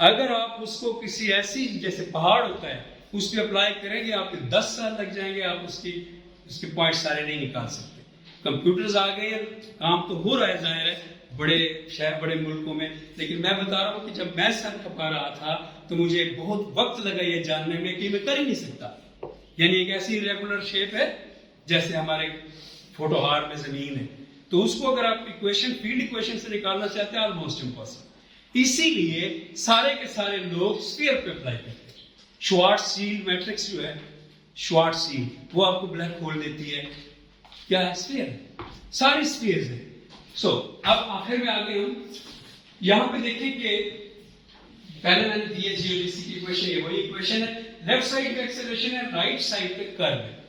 अगर आप उसको किसी ऐसी, जैसे पहाड़ होता है, उस पर अप्लाई करेंगे, आपके 10 साल लग जाएंगे, आप उसके पॉइंट सारे नहीं निकाल सकते। कंप्यूटर्स आ गए, काम तो हो रहा है जाहिर है बड़े शहर बड़े मुल्कों में, लेकिन मैं बता रहा हूँ कि जब मैं सर खपा रहा था तो मुझे बहुत वक्त लगा ये जानने में कि मैं कर ही नहीं सकता। यानी एक ऐसी रेगुलर शेप है जैसे हमारे फोटोहार में जमीन है, तो उसको अगर आप इक्वेशन फील्ड इक्वेशन से निकालना चाहते हैं ऑलमोस्ट इम्पॉसिबल। इसीलिए सारे के सारे लोग स्फीयर पे अप्लाई करते हैं। श्वार्ट्ज़शील्ड मैट्रिक्स जो है, श्वार्ट्ज़शील्ड, वो आपको ब्लैक होल देती है, क्या है? स्फीयर, सारी स्फीयर्स है। सो अब आखिर में आगे हम यहां पे देखिए कि पहले मैंने दी है जियोडेसी की इक्वेशन, ये वही इक्वेशन है, लेफ्ट साइड पे एक्सेलरेशन है, राइट साइड पे कर्व है।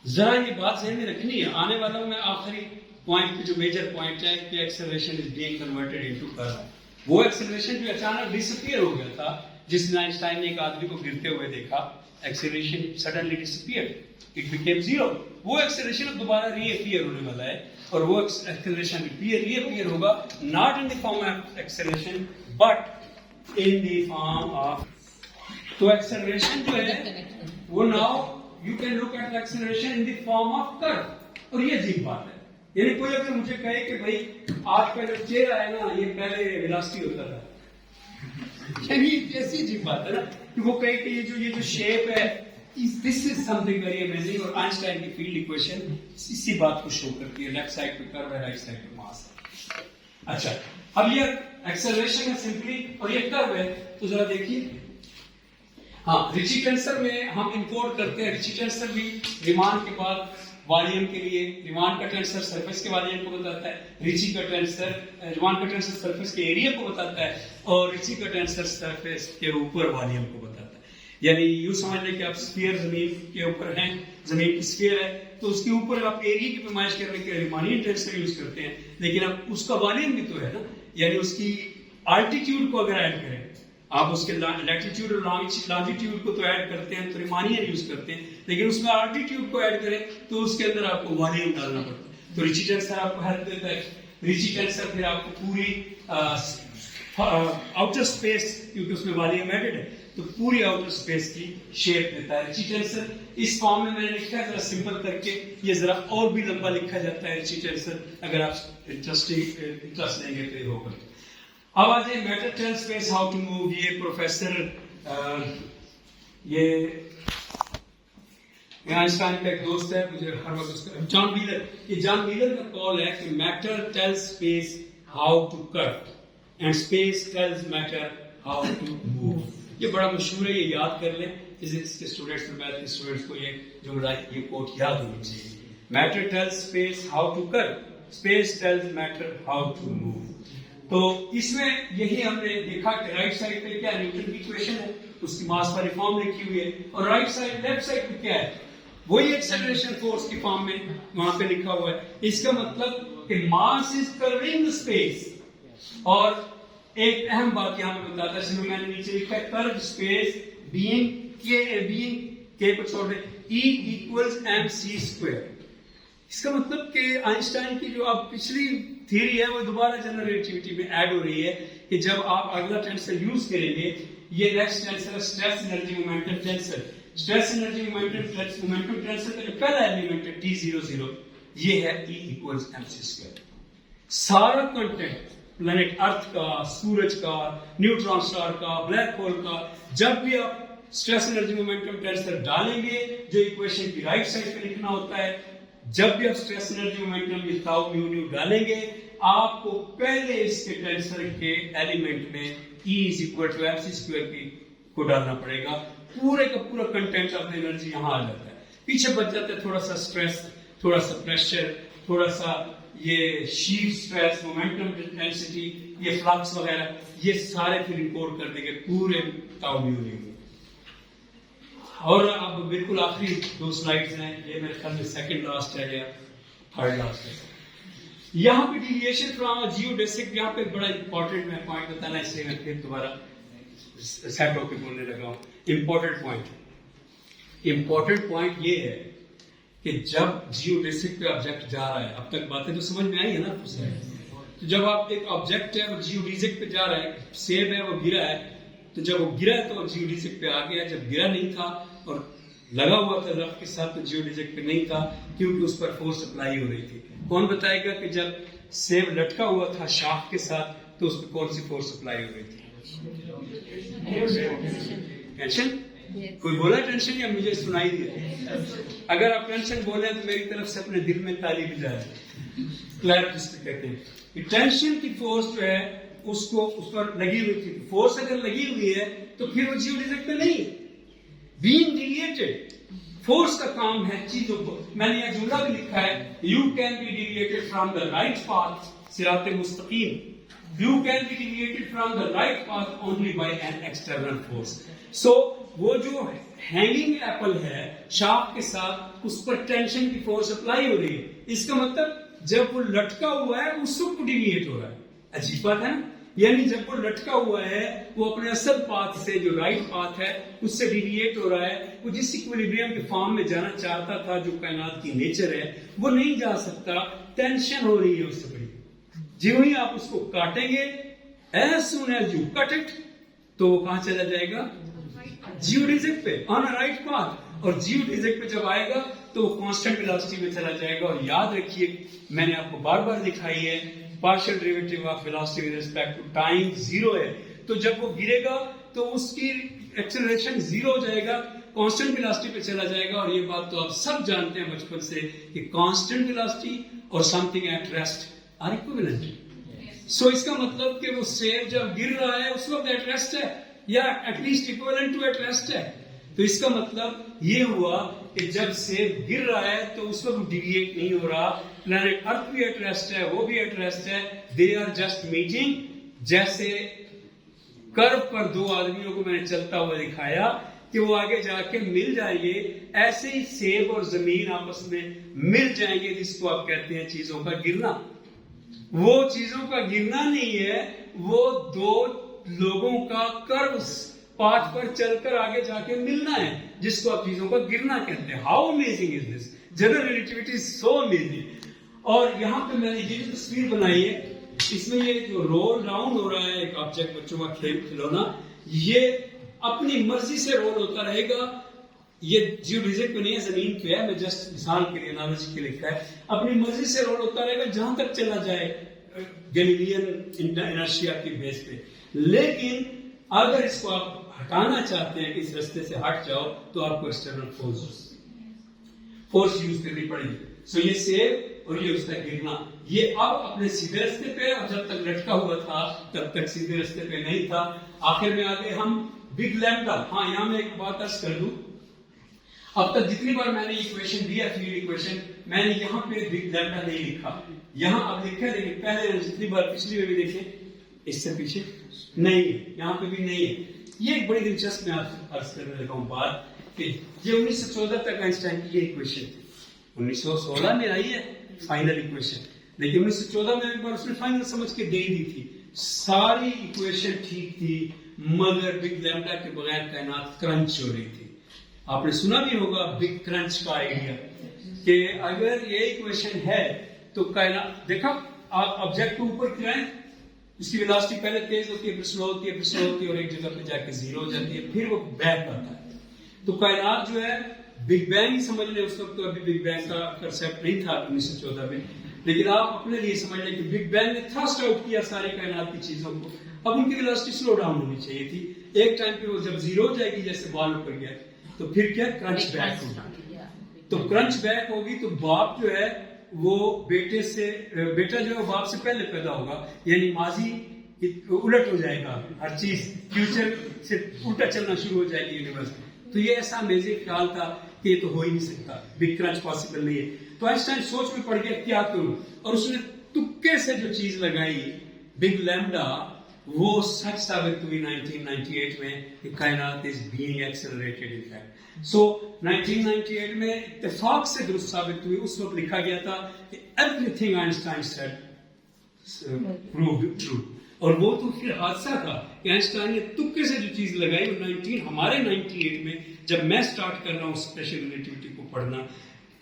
जरा ये बात ध्यान में रखनी है, आने वाला हूं मैं आखिरी पॉइंट पे, जो मेजर पॉइंट है कि acceleration is being converted into curve. वो एक्सेलरेशन जो अचानक डिसअपीयर हो गया था, जिसने आइंस्टाइन ने एक आदमी को गिरते हुए देखा, acceleration suddenly disappear, it became zero. वो एक्सेलरेशन अब दोबारा रीअपीयर होने वाला है, और वो एक्सेलरेशन रीअपीयर होगा not in the form of acceleration but in the form of, तो एक्सेलरेशन जो है वो now you can look at the acceleration in the form of curve. और ये अजीब बात है, यानी कोई अगर मुझे कहे कि भाई आपका जो चेहरा है ना, ये पहले वेलोसिटी होता था, यानी ऐसी अजीब बात है ना कि वो कहे कि ये जो शेप है, this is something very amazing. और आइंस्टाइन की फील्ड इक्वेशन इसी बात को शो करती है, लेफ्ट साइड पे कर्व है, राइट साइड पे मास है। अच्छा, अब ये एक्सेलरेशन है सिंपली, और ये कर्व है, तो जरा देखिए, हाँ, रिची टेंसर में हम इंपोर्ट करते हैं। रिची टेंसर भी रिमान के बाद वॉल्यूम के लिए, रिमान का टेंसर सरफेस के वॉल्यूम को बताता है, रिची का टेंसर, रिमान का टेंसर सरफेस के एरिया को बताता है, और रिची का टेंसर सरफेस के ऊपर वॉल्यूम को बताता है। यानी यूं समझ लें कि आप स्फीयर जमीन के ऊपर हैं, जमीन की स्फीयर है, तो उसके ऊपर आप एरिया की पैमाइश करने के लिए रिमानियन टेंसर यूज करते हैं, लेकिन अब उसका वॉल्यूम भी तो है ना, यानी उसकी आल्टीट्यूड को अगर ऐड करें, आप उसके लैटिट्यूड और लॉन्जिट्यूड को तो ऐड करते हैं तो रिमानियन यूज करते हैं, लेकिन उसमें आल्टीट्यूड को ऐड करें तो उसके अंदर आपको वॉल्यूम डालना पड़ता है। तो रिची टेंसर आपको हेल्प देता है। रिची टेंसर फिर आपको पूरी आउटर स्पेस, क्योंकि उसमें वॉल्यूम एडेड है, तो पूरी आउटर स्पेस की शेप देता है रिची टेंसर। इस फॉर्म में मैंने लिखा है जरा सिंपल करके, ये जरा और भी लंबा लिखा जाता है रिची टेंसर, अगर आप इंटरेस्ट लेंगे तो ये होगा। अब आ जाए matter tell space how to move. ये प्रोफेसर ये आइंस्टाइन का एक दोस्त है, मुझे हर वक्त उसका जॉन व्हीलर, ये जॉन व्हीलर का कॉल है कि matter tell space how to cut and space tells matter how to move. ये बड़ा मशहूर है, ये याद कर लें, फिजिक्स के स्टूडेंट्स और मैथ के स्टूडेंट्स को ये कोट याद होनी चाहिए। Matter tells space how to cut, space tells matter how to move. तो इसमें यही हमने देखा कि राइट साइड पे क्या न्यूटन की इक्वेशन है, उसकी मास पर फॉर्म लिखी हुई है, और राइट साइड लेफ्ट साइड पे क्या है, वही एक्सेलरेशन फोर्स की फॉर्म में वहां पे लिखा हुआ है। इसका मतलब कि mass is curving the space. और एक अहम बात यहां पे बताता है, इसमें मैंने नीचे लिखा है कर्व स्पेस बीइंग के को छोड़ दे, E इक्वल्स mc²। इसका मतलब कि आइंस्टाइन की जो अब पिछली थ्योरी है वो दोबारा जनरल रिलेटिविटी में ऐड हो रही है कि जब आप अगला टेंसर यूज करेंगे, ये नेक्स्ट टेंसर है stress energy momentum tensor. Stress energy momentum tensor का जो पहला एलिमेंट है T00, ये है E इक्वल्स mc²। सारा कंटेंट प्लैनेट अर्थ का, सूरज का, न्यूट्रॉन स्टार का, ब्लैक होल का, जब भी आप स्ट्रेस एनर्जी मोमेंटम टेंसर डालेंगे, जो इक्वेशन की राइट साइड पे लिखना होता है, जब भी आप स्ट्रेस एनर्जी मोमेंटम ये ताऊ म्यू न्यू डालेंगे, आपको पहले इसके टेंसर के एलिमेंट में E is equal to mc² को डालना पड़ेगा। पूरे का पूरा कंटेंट ऑफ एनर्जी यहाँ आ जाता है, पीछे बच जाता है थोड़ा सा स्ट्रेस, थोड़ा सा प्रेशर, थोड़ा सा ये शीयर स्ट्रेस, मोमेंटम डेंसिटी, ये फ्लक्स वगैरह, ये सारे फिर इंपोर्ट कर देंगे पूरे ताऊ म्यू न्यू। और अब बिल्कुल आखिरी दो स्लाइड्स हैं, ये मेरे ख्याल में सेकंड लास्ट है या थर्ड लास्ट है। यहाँ पे डिविएशन फ्रॉम जियोडेसिक, यहाँ पे बड़ा इंपॉर्टेंट मैं पॉइंट बताना, इसलिए मैं फिर दोबारा सेट होकर बोलने लगा हूँ। इंपॉर्टेंट पॉइंट ये है कि जब जियोडेसिक पे ऑब्जेक्ट जा रहा है, अब तक बातें तो समझ में आई है ना, तो जब आप एक ऑब्जेक्ट है वो जियोडेसिक पे जा रहा है, सेब है वो गिरा है, तो जब वो गिरा तो जियोडेसिक पे आ गया, जब गिरा नहीं था और लगा हुआ था रफ के साथ तो जियोडेसिक पे नहीं था, क्योंकि उस पर फोर्स अप्लाई हो रही थी। कौन बताएगा कि जब सेब लटका हुआ था शाख के साथ तो उस पर कौन सी फोर्स अप्लाई हो रही थी? टेंशन। Yes. कोई बोला टेंशन या मुझे सुनाई दिया? अगर आप टेंशन बोले तो मेरी तरफ से अपने दिल में ताली बजाए। क्लैप जिसको कहते हैं कि टेंशन की फोर्स जो है उसको उस पर लगी हुई थी। फोर्स अगर लगी हुई है तो फिर वो जियोडिजिक पे नहीं है। बीइंग डिविएटेड, फोर्स का काम है चीजों को। मैंने यह जुमला भी लिखा है, you can be deviated from the right path, सिराते मुस्तकीम। You can be deviated from the right path only by an external force. So वो जो हैंगिंग एप्पल है शार्प के साथ, उस पर टेंशन की फोर्स अप्लाई हो रही है। इसका मतलब जब वो लटका हुआ है उस वक्त डिविएट हो रहा है। अजीब बात है ना? यानी जब वो लटका हुआ है वो अपने असल पाथ से, जो राइट पाथ है, उससे डिविएट हो रहा है। वो जिस इक्विलिब्रियम के फॉर्म में जाना चाहता था, जो कायनात की नेचर है, वो नहीं जा सकता। टेंशन हो रही है उससे बड़ी। जो ही आप उसको काटेंगे, as soon as you cut it, तो वो कहां चला जाएगा? जियोडिजिक पे, ऑन अ राइट पाथ। और जियोडिजिक पे जब आएगा तो वो कांस्टेंट वेलोसिटी में चला जाएगा। और याद रखिए, मैंने आपको बार बार दिखाई है, partial derivative of velocity with respect to time zero है। तो जब वो गिरेगा तो उसकी एक्सेलरेशन जीरो हो जाएगा, कांस्टेंट वेलोसिटी पे चला जाएगा। और ये बात तो आप सब जानते हैं बचपन से कि कांस्टेंट वेलोसिटी और something at rest are equivalent. So इसका मतलब कि वो सेब जब गिर रहा है उस वक्त एट रेस्ट है, या at least equivalent to at rest है। तो इसका मतलब ये हुआ कि जब सेब गिर रहा है तो उस वक्त डिविएट नहीं हो रहा। प्लैनेट अर्थ भी एट रेस्ट है, वो भी एट रेस्ट है। They are just meeting. जैसे कर्व पर दो आदमियों को मैंने चलता हुआ दिखाया कि वो आगे जाके मिल जाएंगे, ऐसे ही सेब और जमीन आपस में मिल जाएंगे, जिसको आप कहते हैं चीजों का गिरना। वो चीजों का गिरना नहीं है, वो दो लोगों का कर्व पाथ पर चलकर आगे जाके मिलना है, जिसको आप चीजों का गिरना कहते हैं। How amazing is this! General relativity is so amazing. और यहाँ पे मैंने ये जो तस्वीर बनाई है, इसमें ये जो रोल राउंड हो रहा है एक ऑब्जेक्ट, बच्चों का खेल खिलौना, ये अपनी मर्जी से रोल होता रहेगा। ये जियोडिजिक पे नहीं है, जमीन पे है। मैं जस्ट मिसाल के लिए, एनालॉजी के लिए लिखा है। अपनी मर्जी से रोल होता रहेगा जहां तक चला जाए गैलीलियन इनर्शिया की बेस पे। लेकिन अगर इसको आप हटाना चाहते हैं कि इस रास्ते से हट जाओ, तो आपको एक्सटर्नल फोर्स यूज करनी पड़ेगी। सो ये सेब और ये उसका गिरना, ये अब अपने सीधे रास्ते पे, और जब तक लटका हुआ था तब तक सीधे रास्ते पे नहीं था। आखिर में आ गए हम बिग लैम्डा। हाँ, यहां मैं एक बात अर्ज कर दूं, अब तक जितनी बार मैंने इक्वेशन दिया, फील्ड इक्वेशन, मैंने यहाँ पे बिग लैम्डा नहीं लिखा। यहाँ अब लिखा, लेकिन पहले जितनी बार पिछली में भी देखे, इससे पीछे नहीं है, यहाँ पे भी नहीं है। ये एक बड़ी दिलचस्प मैं आपसे अर्ज करने लगा हूँ बात कि ये 1914 तक आइंस्टाइन की ये इक्वेशन थी। 1916 में आई है फाइनल इक्वेशन, लेकिन 1914 में एक बार उसने फाइनल समझ के दे दी थी। सारी इक्वेशन ठीक थी, मगर बिग लैम्डा के बगैर कायनात क्रंच हो रही थी। आपने सुना भी होगा बिग क्रंच का आइडिया, कि अगर ये इक्वेशन है तो कायनात, देखा आप ऑब्जेक्ट को ऊपर गिराएं, इसकी वेलोसिटी पहले तेज होती है, फिर स्लो होती है, फिर स्लो होती है, और एक जगह पे जाके जीरो हो जाती है, फिर वो बैक आता है। तो कायनात जो है बिग बैंग ही समझ लें। उस वक्त तो अभी बिग बैंग का कंसेप्ट नहीं था 1914 में, लेकिन आप अपने लिए समझ लें कि बिग बैंग ने थ्रस्ट आउट किया सारे कायनात की चीजों को। अब उनकी वेलोसिटी स्लो डाउन होनी चाहिए थी। एक टाइम पे वो जब जीरो हो जाएगी, जैसे बॉल ऊपर गया, तो फिर क्या क्रंच बैक होगी। तो क्रंच बैक होगी तो बाप जो है वो बेटे से, बेटा जो है बाप से पहले पैदा होगा, यानी माजी उलट हो जाएगा, हर चीज फ्यूचर से उल्टा चलना शुरू हो जाएगी यूनिवर्स। तो ये ऐसा अमेजिंग ख्याल था कि ये तो हो ही नहीं सकता, बिग क्रंच पॉसिबल नहीं है। तो आइंस्टाइन सोच में पड़ गया क्या करूं, और उसने तुक्के से जो चीज लगाई बिग लैम्डा, वो सच साबित हुई 1998 में कि कायनात is being accelerated in fact. So 1998 में इत्तेफाक से दुरुस्त साबित हुई। उस वक्त लिखा गया था कि everything Einstein said proved true. और वो तो फिर हादसा था कि आइंस्टाइन ने तुक्के से जो चीज लगाई वो हमारे 98 में, जब मैं स्टार्ट कर रहा हूँ स्पेशल रिलेटिविटी को पढ़ना,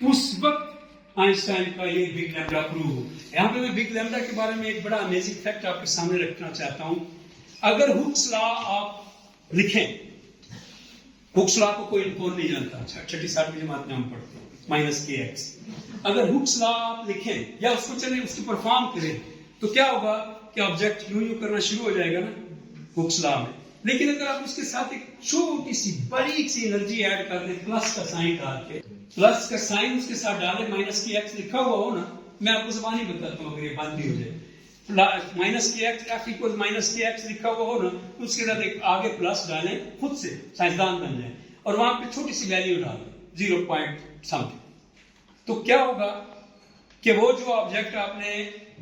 उस वक्त आइंस्टाइन का ये बिग लैम्डा प्रूव हो। यहाँ पे मैं बिग लैम्डा के बारे में एक बड़ा अमेजिंग फैक्ट आपके सामने रखना चाहता हूँ। अगर हुक्स लॉ आप लिखें, हुक्स लॉ को कोई कौन नहीं जानता, छठी सातवीं जमात में हम पढ़ते हैं, -kx। अगर हुक्स लॉ आप लिखें या उसको चले उसको परफॉर्म करें, तो क्या होगा कि ऑब्जेक्ट यूं यूं करना शुरू हो जाएगा ना हुक्स लॉ में। लेकिन अगर आप उसके साथ एक छोटी सी बारीक सी एनर्जी ऐड कर दें, प्लस का साइन डाल के, प्लस का साइन उसके साथ डालें, माइनस की एक्स लिखा हुआ हो ना, मैं आपको ज़बानी बताता हूँ अगर ये बात नहीं हो जाए, माइनस की एक्स एफ इक्वल माइनस की एक्स लिखा हुआ हो ना, उसके साथ एक आगे प्लस डालें, खुद से साइंसदान बन जाए, और वहां पे छोटी सी वैल्यू डालें 0 पॉइंट समथिंग, तो क्या होगा कि वो जो ऑब्जेक्ट आपने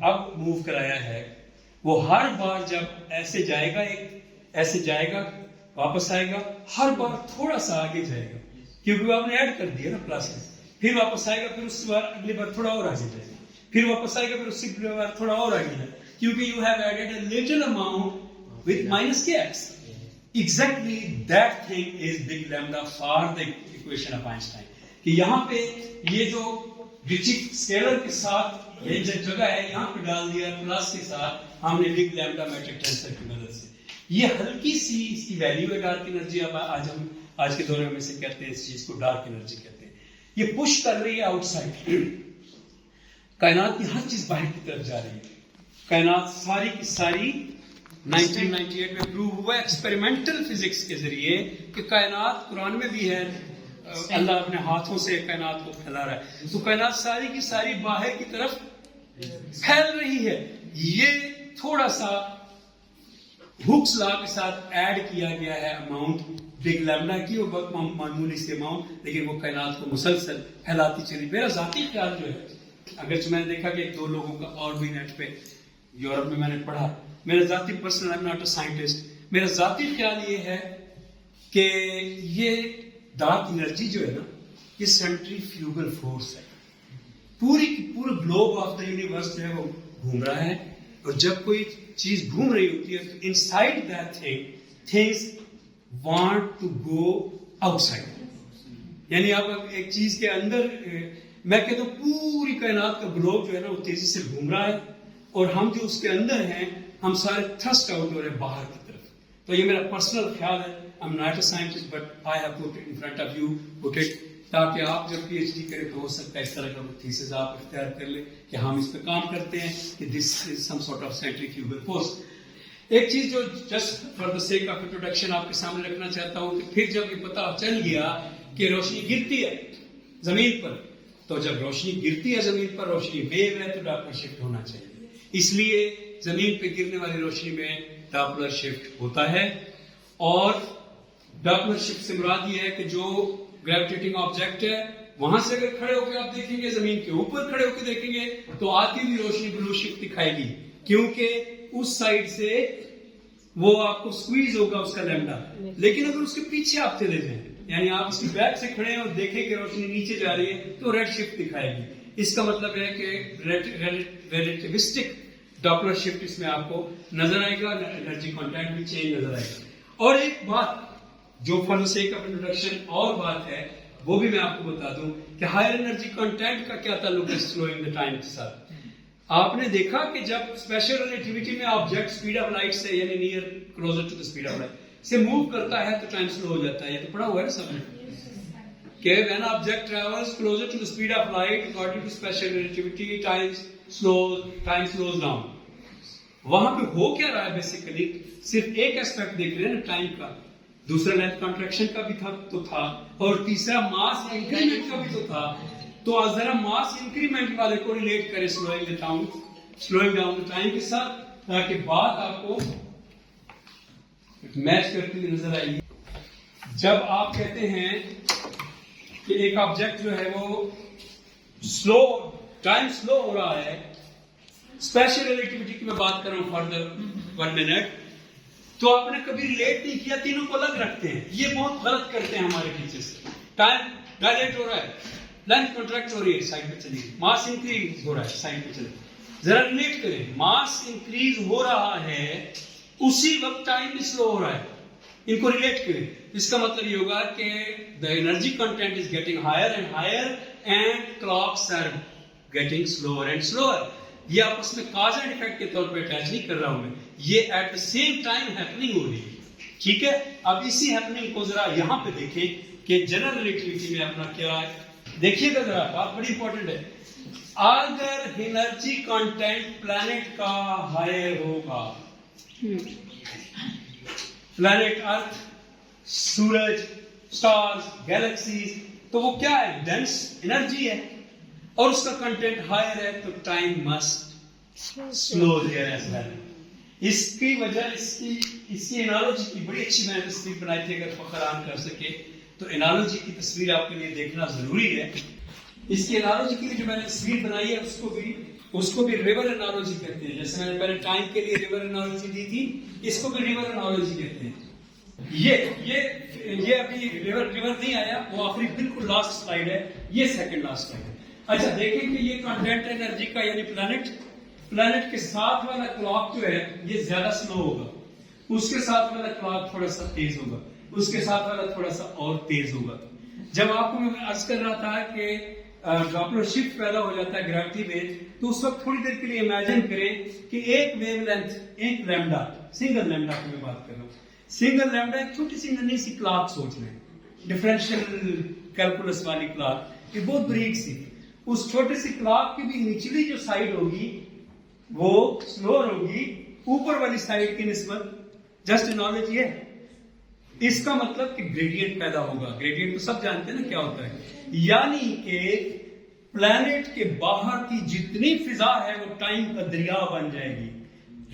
अब मूव कराया है वो हर बार जब ऐसे जाएगा, एक ऐसे जाएगा, वापस आएगा, हर बार थोड़ा सा आगे जाएगा, क्योंकि वो आपने ऐड कर दिया ना प्लस में, फिर वापस आएगा, फिर उसके बाद अगली बार थोड़ा और आगे जाएगा, फिर वापस आएगा, फिर उससे अगली बार थोड़ा और आगे जाएगा, क्योंकि you have added a little amount with minus के X. Exactly that thing is big lambda for the equation of Einstein. कि यहाँ पे ये जो डिजिट स्केलर के साथ ये जो जगह है यहाँ पे डाल दिया प्लस के साथ, हमने बिग लैम्डा मैट्रिक टेंसर की मदद से, ये हल्की सी इसकी वैल्यू है डार्क एनर्जी. अब आज के दौर में से कहते हैं इस चीज को डार्क एनर्जी कहते हैं. ये पुश कर रही है आउटसाइड, कायनात की हर चीज बाहर की तरफ जा रही है. कायनात सारी की सारी 1998 में प्रूव हुआ एक्सपेरिमेंटल फिजिक्स के जरिए कि कायनात, कुरान में भी है, अल्लाह अपने हाथों से कायनात को फैला रहा है, तो कायनात सारी की सारी बाहर की तरफ फैल रही है. ये थोड़ा सा हुक्स लॉ के साथ ऐड किया गया है अमाउंट बिग लैम्डा की, वो बहुत मामूली सी अमाउंट, लेकिन वो कायनात को मुसलसल फैलाती चली. मेरा जाती ख्याल जो है, अगर मैंने देखा कि 1-2 लोगों का और भी नेट पे यूरोप में मैंने पढ़ा, मेरा जाती personal, I am not a scientist, मेरा जाती ख्याल ये है कि ये डार्क एनर्जी जो है ना, ये सेंट्रीफ्यूगल फोर्स है. पूरे ग्लोब ऑफ द यूनिवर्स जो है वो घूम रहा है, और जब कोई चीज घूम रही होती है तो inside that things want to go outside. यानी आप एक चीज के अंदर, मैं कहता हूँ पूरी कायनात का ग्लोब जो है ना वो तेजी से घूम रहा है, और हम जो उसके अंदर हैं हम सारे थ्रस्ट आउट हो रहे हैं बाहर की तरफ. तो ये मेरा पर्सनल ख्याल है. I am not a scientist but I have put it in front of you, put it, ताकि आप जब पीएचडी करें तो हो सकता है इस तरह का थीसिस आप इख्तियार कर ले कि हम इस पे काम करते हैं कि this is some sort of centrifugal force. एक चीज जो just for the sake of introduction आपके सामने रखना चाहता हूं कि फिर जब ये पता चल गया कि रोशनी गिरती है जमीन पर, तो जब रोशनी गिरती है जमीन पर, रोशनी वेव है, तो डॉपलर शिफ्ट होना चाहिए. इसलिए जमीन पे गिरने वाली रोशनी में डॉपलर शिफ्ट होता है. और डॉपलर शिफ्ट से मुराद ये है कि जो ग्रेविटेटिंग ऑब्जेक्ट है वहां से अगर खड़े होकर आप देखेंगे, जमीन के ऊपर खड़े होकर देखेंगे, तो आती हुई रोशनी ब्लू शिफ्ट दिखाएगी, क्योंकि उस साइड से वो आपको स्क्वीज होगा उसका लैम्डा. लेकिन अगर उसके पीछे आप चले जाएं, यानी आप उसकी बैक से खड़े हैं और देखें कि रोशनी नीचे जा रही है, तो रेड शिफ्ट दिखाएगी. इसका मतलब है कि रिलेटिविस्टिक डॉपलर शिफ्ट इसमें आपको नजर आएगा, एनर्जी कंटेंट भी चेंज नजर आएगा. और एक बात जो for the sake of introduction और बात है, वो भी मैं आपको बता दूं कि हायर एनर्जी कंटेंट का क्या ताल्लुक है स्लोइंग द टाइम के साथ. आपने देखा कि जब स्पेशल रिलेटिविटी में ऑब्जेक्ट स्पीड ऑफ लाइट से, यानी near closer to the speed of light से मूव करता है तो टाइम स्लो हो जाता है. ये तो पढ़ा हुआ है सबने कि when object travels closer to the speed of light according to special relativity time slows down. वहां पे हो क्या रहा है बेसिकली, सिर्फ एक एस्पेक्ट देख रहे हैं ना टाइम का, दूसरा लेंथ कॉन्ट्रैक्शन का भी था, और तीसरा मास इंक्रीमेंट का भी तो था. तो आज जरा मास इंक्रीमेंट वाले को रिलेट करें स्लोइंग डाउन द टाइम के साथ, ताकि बात आपको मैच करती हुई नजर आएगी. जब आप कहते हैं कि एक ऑब्जेक्ट जो है वो टाइम स्लो हो रहा है, स्पेशल रिलेटिविटी की मैं बात कर रहा हूं फॉर द 1 मिनट, तो आपने कभी रिलेट नहीं किया, तीनों को अलग रखते हैं. ये बहुत गलत करते हैं हमारे टीचर्स. टाइम डायलेट हो रहा है, लेंथ कॉन्ट्रैक्ट हो रही है, साइड पे चलिए, मास इंक्रीज हो रहा है, साइड पे चलिए. जरा रिलेट करें, मास इंक्रीज हो रहा है उसी वक्त टाइम भी स्लो हो रहा है, इनको रिलेट करें. इसका मतलब ये होगा कि the energy content is getting higher and higher and clocks are getting slower and slower. ये आपस में काज एंड इफेक्ट के तौर पे अटैच नहीं कर रहा हूं मैं, ये at the same time happening हो रही है. ठीक है, अब इसी हैपनिंग को जरा यहां पे देखें कि जनरल रिलेटिविटी में अपना क्या है. देखिएगा जरा, बात बड़ी इंपॉर्टेंट है. अगर एनर्जी कंटेंट प्लैनेट का हायर होगा, प्लैनेट अर्थ, सूरज, स्टार्स, गैलेक्सीज, तो वो क्या है? डेंस एनर्जी है और उसका कंटेंट हायर है, तो time must slow there as well. इसकी वजह इसकी एनालॉजी की बड़ी अच्छी मैंने तस्वीर बनाई थी, अगर फखरान कर सके तो एनालॉजी की तस्वीर आपके लिए देखना जरूरी है। इसकी एनालॉजी के लिए जो मैंने तस्वीर बनाई है उसको भी रिवर एनालॉजी कहते हैं। जैसे मैंने पहले टाइम के लिए रिवर एनालॉजी दी थी, इसको भी रिवर एनालॉजी कहते हैं। ये अभी रिवर नहीं आया, वो आखिरी बिल्कुल लास्ट स्लाइड है, ये सेकंड लास्ट स्लाइड है। अच्छा देखें कि ये कंटेंट एनर्जी का यानी प्लैनेट के साथ वाला क्लॉक जो है ये ज्यादा स्लो होगा, उसके साथ वाला क्लॉक थोड़ा सा तेज होगा, उसके साथ वाला थोड़ा सा और तेज होगा। जब आपको मैं अर्ज कर रहा था कि ड्रॉपलेट शिफ्ट पैदा हो जाता है ग्रेविटी में, तो उस वक्त थोड़ी देर के लिए इमेजिन करें कि एक वेवलेंथ, एक लैम्डा, सिंगल लैम्डा की मैं बात कर रहा हूँ, सिंगल लैम्डा एक छोटी सी नन्ही सी क्लॉक सोच लें, डिफरेंशियल कैलकुलस वाली क्लॉक, ये बहुत बारीक सी, उस छोटी सी क्लॉक की भी निचली जो साइड होगी वो स्लोअर होगी ऊपर वाली साइड की निस्बत। जस्ट नॉलेज ये इसका मतलब कि ग्रेडियंट पैदा होगा। ग्रेडियंट तो सब जानते हैं ना क्या होता है, यानी कि प्लैनेट के बाहर की जितनी फिजा है वो टाइम का दरिया बन जाएगी,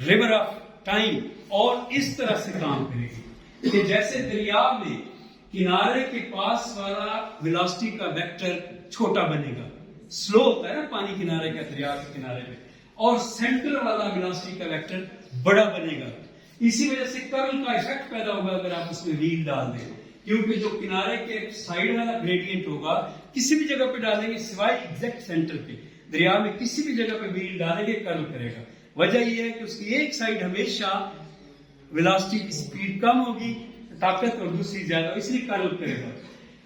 रिवर ऑफ टाइम, और इस तरह से काम करेगी कि जैसे दरिया में किनारे के पास वाला वेलोसिटी का वेक्टर छोटा बनेगा, स्लो होता है ना पानी किनारे का, दरिया के किनारे पे, और सेंटर वाला वेलोसिटी का वेक्टर बड़ा बनेगा। इसी वजह से कर्ल का इफेक्ट पैदा होगा अगर आप उसमें व्हील डाल दें, क्योंकि जो किनारे के साइड वाला ग्रेडियंट होगा किसी भी जगह पे डालेंगे सिवाय एग्जैक्ट सेंटर के, दरिया में किसी भी जगह पे व्हील डालेंगे कर्ल करेगा। वजह यह है कि उसकी एक साइड हमेशा वेलोसिटी की स्पीड कम होगी, ताकत, और दूसरी ज्यादा, इसलिए कर्ल करेगा।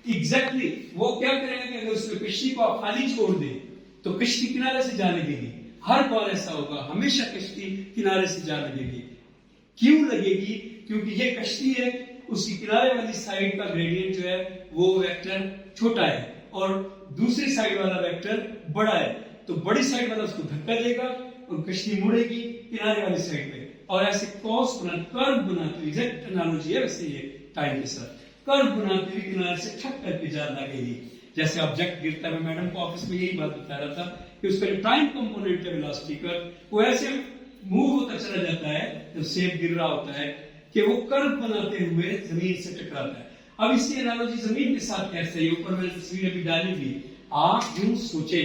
एग्जैक्टली वो क्या करेगा कि अगर उसमें कश्ती को आप खाली छोड़ दें तो कश्ती किनारे से जा लगेगी, हर बार ऐसा होगा, हमेशा कश्ती किनारे से जा लगेगी। क्यों लगेगी? क्योंकि ये कश्ती है, उसकी किनारे वाली साइड का ग्रेडियंट जो है वो वेक्टर छोटा है और दूसरी साइड वाला वेक्टर बड़ा है, तो बड़ी साइड वाला उसको धक्का देगा और कश्ती मुड़ेगी किनारे वाली साइड पे, और ऐसे कर्व बनाते हुए, एग्जैक्ट एनालॉजी है वैसे ये टाइम के साथ, कर्व बनाते हुए किनारे से ठक करके जा लगेगी। जैसे ऑब्जेक्ट गिरता है, मैडम को ऑफिस में यही बात बता रहा था कि उसका जो टाइम कंपोनेंट है वेलोसिटी का, वो ऐसे मूव होता चला जाता है जब सेब गिर रहा होता है कि वो कर्व बनाते हुए जमीन से टकराता है। अब इसकी एनालॉजी जमीन के साथ कैसे है, ऊपर मैंने तस्वीर अभी डाली थी। आप यूं सोचे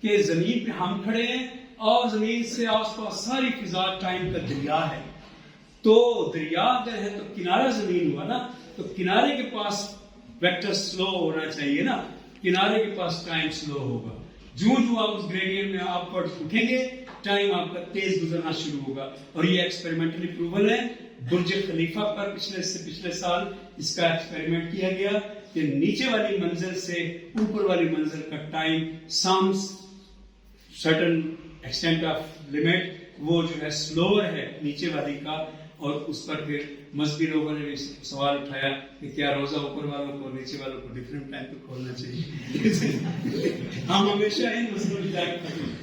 कि जमीन पे हम खड़े हैं और जमीन से आसपास सारी फिजा टाइम का दरिया है, तो दरिया अगर है तो किनारा जमीन हुआ ना, तो किनारे के पास वेक्टर स्लो होना चाहिए ना, किनारे के पास टाइम स्लो होगा। जो आप उस ग्रेडियंट में अपवर्ड उठेंगे टाइम आपका तेज गुजरना शुरू होगा, और ये एक्सपेरिमेंटली प्रूवन है। बुर्ज खलीफा पर पिछले साल इसका एक्सपेरिमेंट किया गया कि नीचे वाली मंजिल से ऊपर वाली मंजिल का time sums certain extent of limit, वो जो है स्लोअर है नीचे वाली का, और उस पर फिर मजहबी लोगों ने भी सवाल उठाया कि क्या रोजा ऊपर वालों को नीचे वालों को डिफरेंट टाइम पे खोलना चाहिए। हम हमेशा इन मसलों की